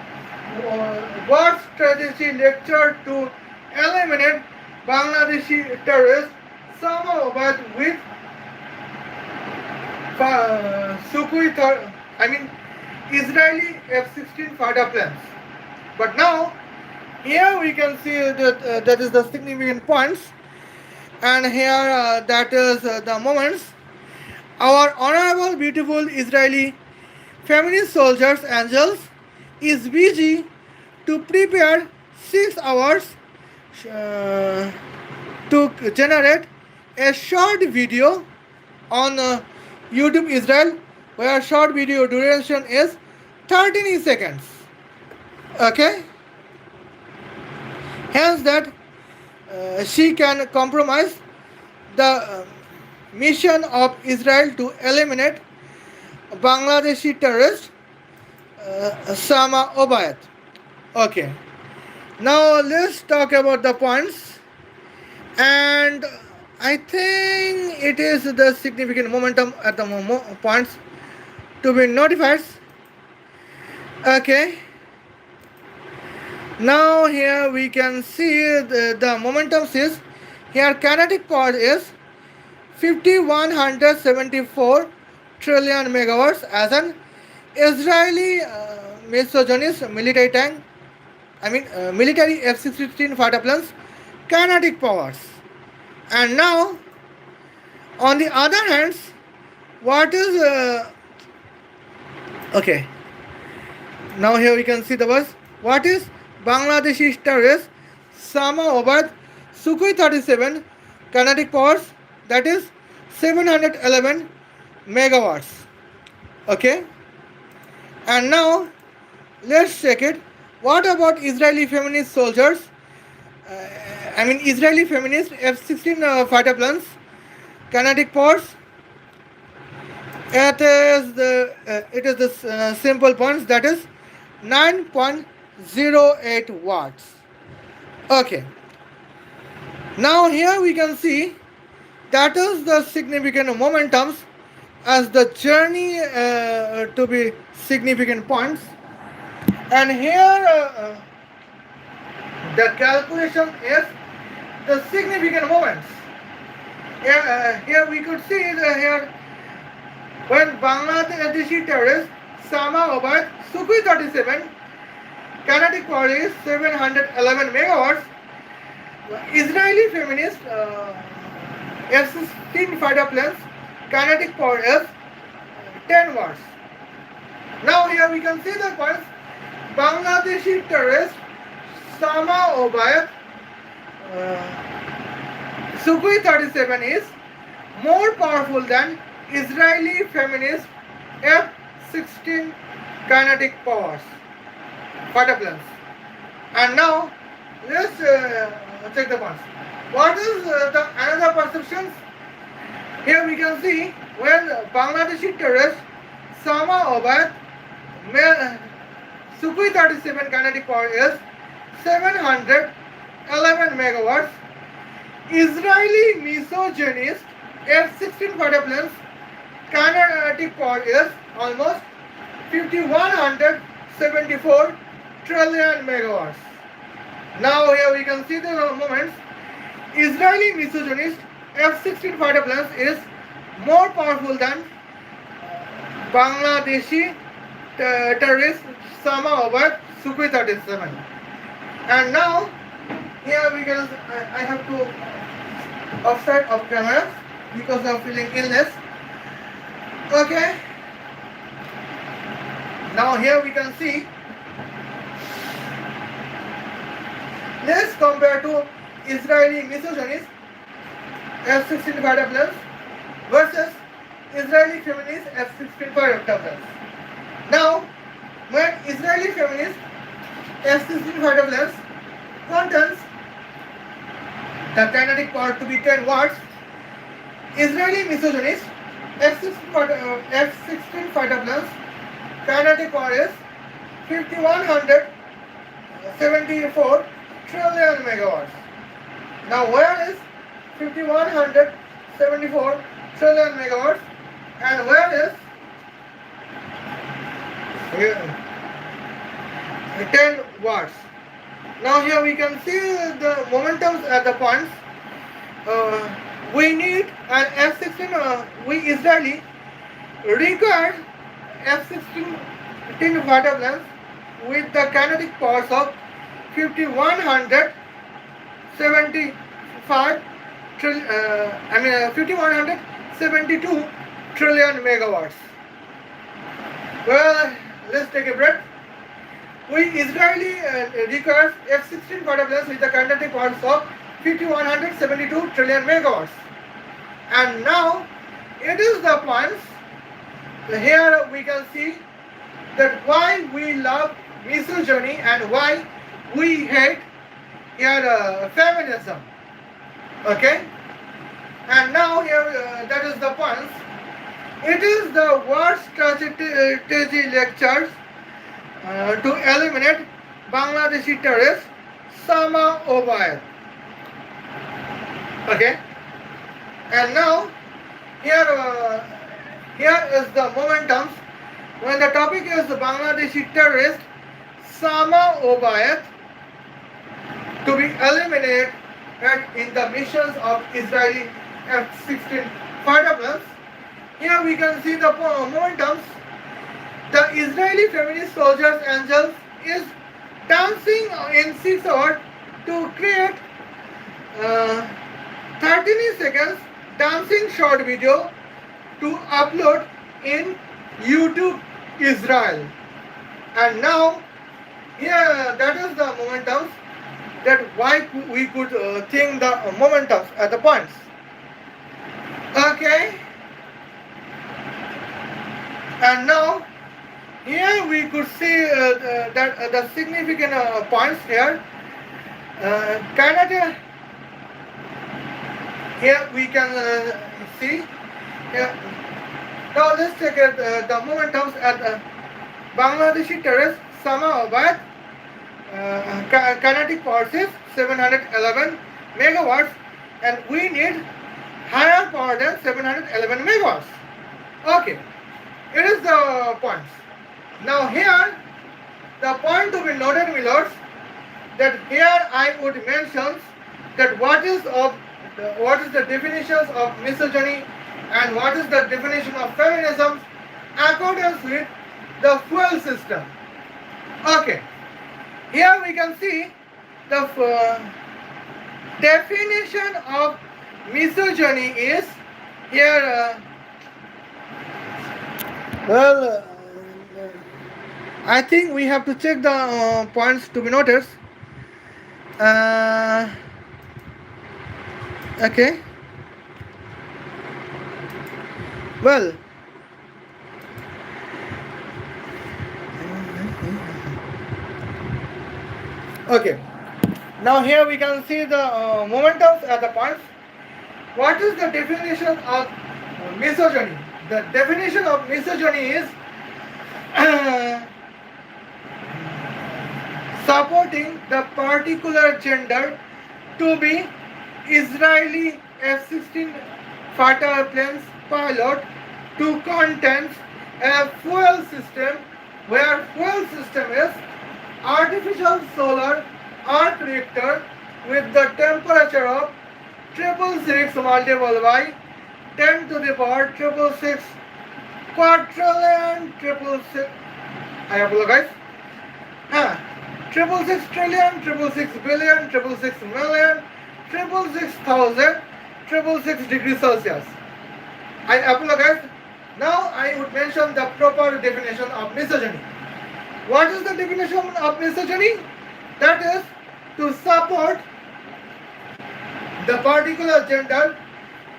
war strategy lecture to eliminate Bangladeshi terrorists, some of it with Sukhoi, Israeli F-16 fighter planes. But now, here we can see that that is the significant points, and here that is the moments. Our honorable, beautiful Israeli feminist soldiers, angels, is busy to prepare 6 hours uh, to generate a short video on YouTube Israel, where short video duration is 13 seconds. Okay, hence that she can compromise the mission of Israel to eliminate Bangladeshi terrorist Sama Obayat. Okay, now let's talk about the points, and I think it is the significant momentum at the points to be notified. Okay, now here we can see the momentum is here kinetic power is 5174 trillion megawatts as an Israeli misogynist military tank, military F-16 fighter planes kinetic powers. And now, on the other hand, what is okay? Now here we can see the words. What is Bangladeshi terrorist Sama Obad Sukhoi 37 kinetic powers? That is 711 megawatts. Okay. And now let's check it. What about Israeli feminist soldiers? Israeli feminist F-16 fighter planes kinetic powers. It is the simple points, that is 9.08 watts. Okay. Now here we can see that is the significant momentums as the journey to be significant points, and here the calculation is the significant moments. Here we could see here when Bangladeshi terrorist Sama Obad Sukhoi 37 kinetic power is 711 megawatts. Israeli feminist F-16 fighter planes kinetic power is 10 watts. Now here we can see the points. Bangladeshi terrorist Sama Obayat Sukhoi 37 is more powerful than Israeli feminist F-16 kinetic powers fighter planes. And now let's check the points. What is the another perceptions? Here we can see when Bangladeshi terrorist Sama Obayat Sukhoi 37 kinetic power is 711 megawatts. Israeli misogynist F-16 fighter planes kinetic power is almost 5174 trillion megawatts. Now here we can see the moments. Israeli misogynist F-16 fighter planes is more powerful than Bangladeshi terrorist Sama Obayat Sukhoi 37. And now here we can I have to offset of camera because of feeling illness. Okay. Now here we can see. Let's compare to Israeli misogynist F-16 fighter planes versus Israeli feminist F-16 fighter planes. Now, when Israeli feminist F-16 fighter planes contains the kinetic power to be 10 watts, Israeli misogynist F-16 fighter planes kinetic power is 5174 trillion megawatts. Now where is 5174 74 trillion megawatts. And where is here, 10 watts. Now here we can see the momentums at the points. We need an F-16. We Israeli required F-16 fighter planes with the kinetic powers of 5175 5172 trillion megawatts. Well, let's take a breath. We Israeli requires F-16 fighter planes with the kinetic powers of 5172 trillion megawatts. And now it is the points. Here we can see that why we love misogyny and why we hate here feminism. Okay? And now here that is the points. It is the worst strategy lectures to eliminate Bangladeshi terrorist Sama Obaid. Okay? And now here is the momentums. When the topic is the Bangladeshi terrorist Sama Obaid to be eliminated in the missions of Israeli F-16 fighter planes. Here we can see the momentums. The Israeli feminist soldiers angels is dancing in 6 hours to create 13 seconds dancing short video to upload in YouTube Israel. And now here that is the momentums, that why we could think the momentums at the points. Okay. And now here we could see that the significant points here. Canada. Here we can see. Here. Now let's take the momentums at Bangladeshi terrorist Sama Obaid. Kinetic powers is 711 megawatts, and we need higher power than 711 megawatts. Okay. It is the points. Now here, the point to be noted, my lords, that here I would mention that what is the definitions of misogyny and what is the definition of feminism according with the fuel system. Okay. Here we can see the definition of misogyny is here. I think we have to check the points to be noticed. Okay. Well. Okay. Now here we can see the momentums at the points. What is the definition of misogyny? The definition of misogyny is supporting the particular gender to be Israeli F-16 fighter planes pilot to contents a fuel system where fuel system is artificial solar arc reactor with the temperature of 666 multiplied by 10 to the power 666 quadrillion 666. I apologize. 666 trillion, 666 billion, 666 million, 666,000, 666 degrees Celsius. I apologize. Now I would mention the proper definition of misogyny. What is the definition of misogyny? That is to support the particular gender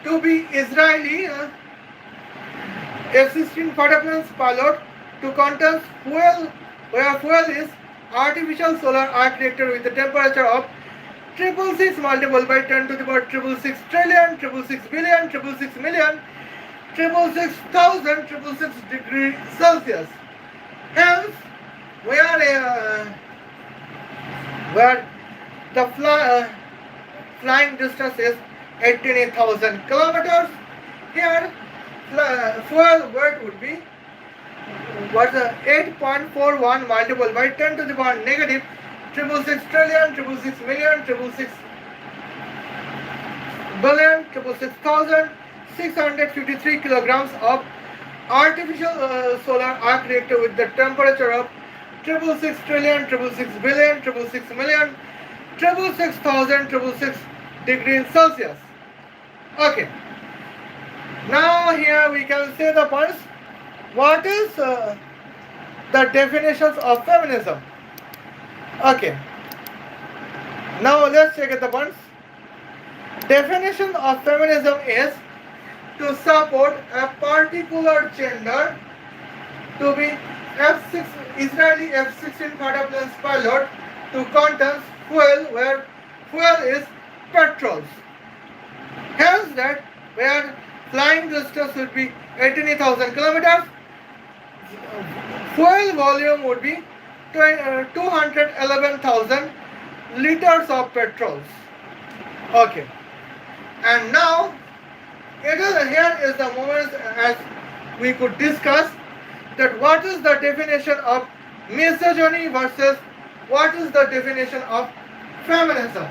to be Israeli F-16 fighter planes pilot to contest fuel, where fuel is artificial solar arc reactor with the temperature of 666 multiplied by 10 to the power 666 trillion, 666 billion, 666 million, 666,000, 666 degrees Celsius. Hence, where the flying distance is 18,000 kilometers. Here, fuel weight would be what's 8.41 multiplied by 10 to the power negative 666 trillion, 666 million, 666 billion, 666,653 kilograms of artificial solar arc reactor with the temperature of 666 trillion, 666 billion, 666 million, 666,666 degrees Celsius. Okay. Now here we can see the points. What is the definitions of feminism? Okay. Now let's check the points. Definition of feminism is to support a particular gender to be F6 Israeli F-16 fighter planes pilot to contain fuel where fuel is petrols. Hence that where flying distance would be 18,000 kilometers, fuel volume would be 211,000 liters of petrols. Okay. And now here is the moment as we could discuss that what is the definition of misogyny versus what is the definition of feminism.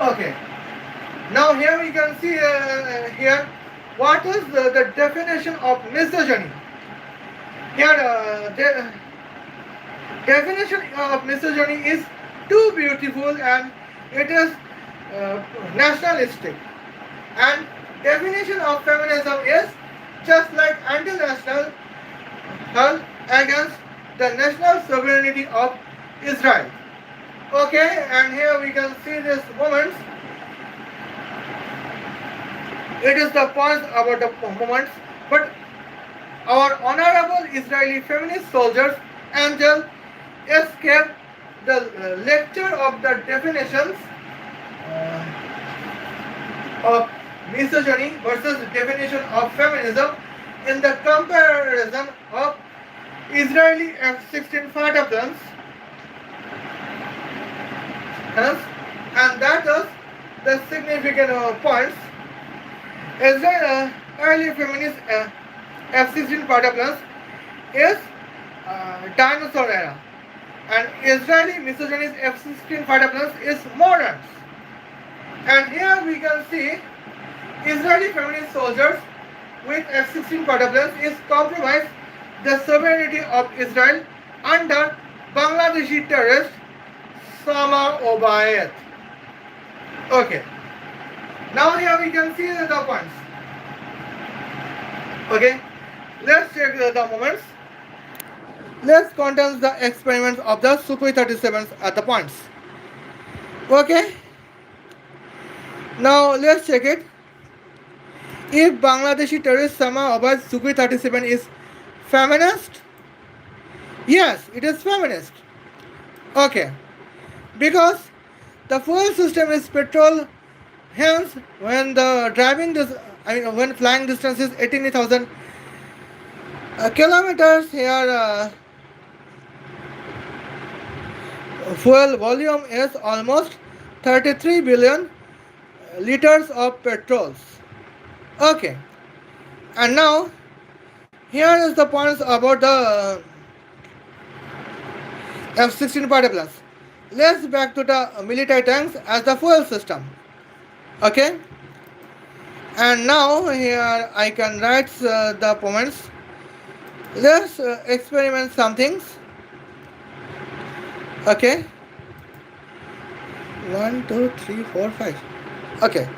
Okay. Now here we can see here what is the definition of misogyny. Here the definition of misogyny is too beautiful and it is nationalistic. And definition of feminism is just like anti-national against the national sovereignty of Israel. Okay, and here we can see this moments. It is the point about the moments, but our honorable Israeli feminist soldiers Angel escaped the lecture of the definitions of misogyny versus definition of feminism in the comparison of Israeli F-16 fighter planes, and that is the significant points. Israeli feminist F-16 fighter planes is dinosaur era, and Israeli misogynist F-16 fighter planes is modern. And here we can see Israeli feminist soldiers with F-16 fighter planes is compromise the sovereignty of Israel under Bangladeshi terrorist Sama Obayed. Okay. Now here we can see the points. Okay. Let's check the moments. Let's contain the experiments of the Sukhoi 37s at the points. Okay. Now let's check it. If Bangladeshi terrorist Sama Obayed Sukhoi 37 is feminist, yes, it is feminist. Okay, because the fuel system is petrol. Hence, when the when flying distance is 18,000 kilometers, here fuel volume is almost 33 billion liters of petrols. Okay, and now here is the points about the F-16 fighter planes. Let's back to the military tanks as the fuel system. Okay, and now here I can write the points. Let's experiment some things. Okay, 1, 2, 3, 4, 5. Okay,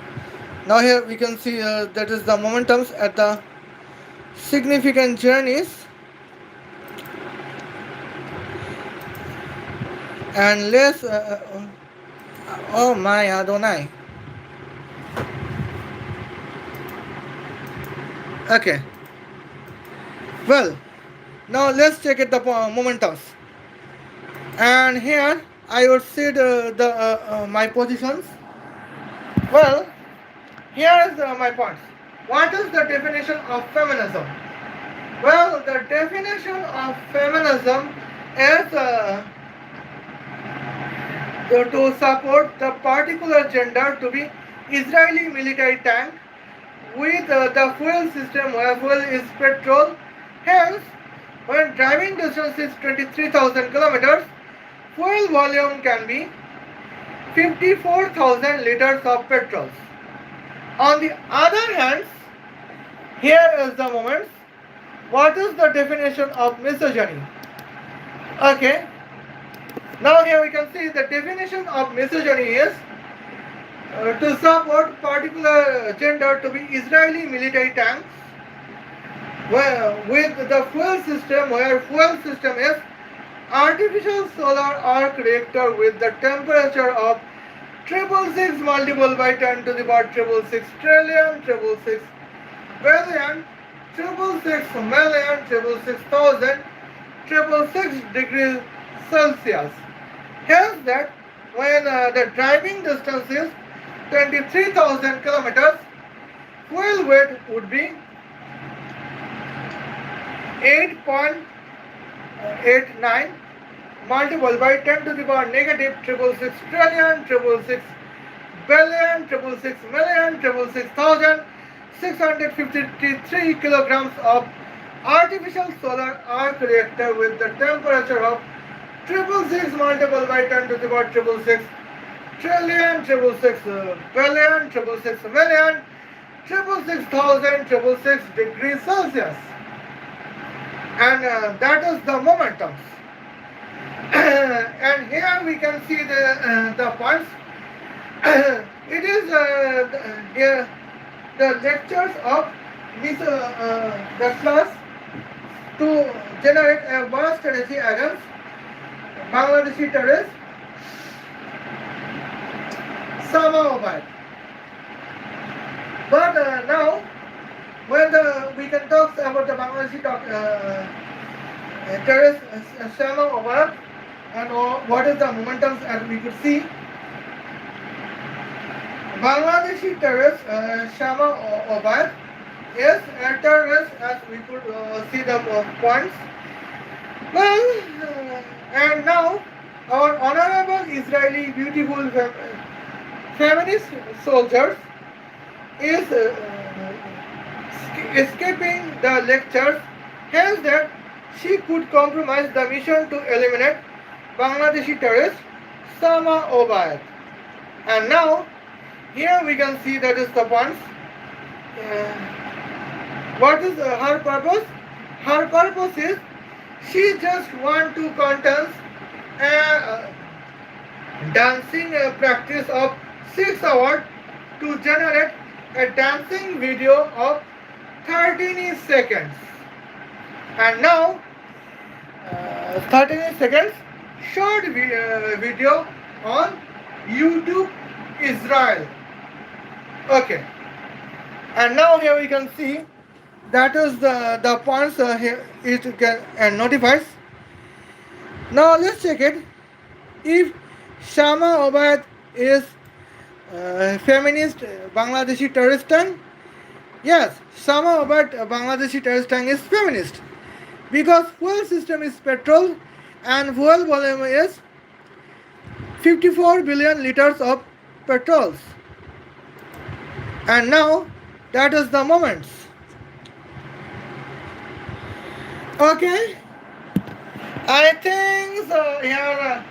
now here we can see that is the momentums at the significant journeys, and let's oh my Adonai. Okay, well, now let's check it the momentums, and here I would see my positions. Well, here is my points. What is the definition of feminism? Well, the definition of feminism is to support the particular gender to be Israeli military tank with the fuel system where fuel is petrol. Hence, when driving distance is 23,000 kilometers, fuel volume can be 54,000 liters of petrol. On the other hand, here is the moment. What is the definition of misogyny? Okay. Now here we can see the definition of misogyny is to support particular gender to be Israeli military tanks with the fuel system where fuel system is artificial solar arc reactor with the temperature of 666 multiplied by 10 to the power 666 trillion 666 billion 666 million 666,000 666 degrees Celsius. Hence that when the driving distance is 23,000 kilometers, fuel weight would be 8.89 multiplied by 10 to the power negative 666 trillion 666 billion 666 million 666,000 653 kilograms of artificial solar arc reactor with the temperature of 666 multiplied by 10 to the power 666 trillion 666 billion 666 million 666,000 666 degrees Celsius, and that is the momentums. And here we can see the points. It is the lectures of the class to generate a war strategy against Bangladeshi terrorists. Islamabad. But now, when we can talk about the Bangladeshi terrorist Islamabad and what is the momentums, as we could see, Bangladeshi terrorist Islamabad is a terrorist, as we could see the points. Well, and now our honorable Israeli beautiful feminist soldiers is escaping the lectures, hence that she could compromise the mission to eliminate Bangladeshi terrorist Sama Obayat. And now here we can see that is the points. What is her purpose? Her purpose is she just want to contest a dancing practice of 6 hours to generate a dancing video of 13 seconds. And now 13 seconds short video on YouTube Israel. Okay. And now here we can see that is the points here it can notifies. Now let's check it. If Shama Obayat is feminist Bangladeshi terrorist tank, yes, Shama Obayat Bangladeshi terrorist tank is feminist because fuel system is petrol and fuel volume is 54 billion liters of petrols. And now that is the moments. Okay, I think here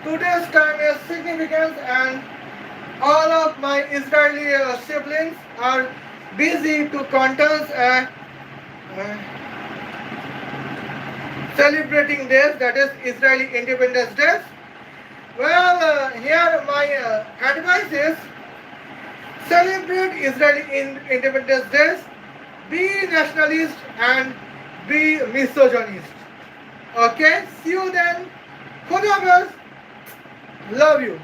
today's time is significant, and all of my Israeli siblings are busy to contest celebrating this, that is Israeli Independence Day. Well, here my advice is celebrate Israeli Independence Day, be nationalist and be misogynist. Okay, see you then. Khuda Hafiz. Love you.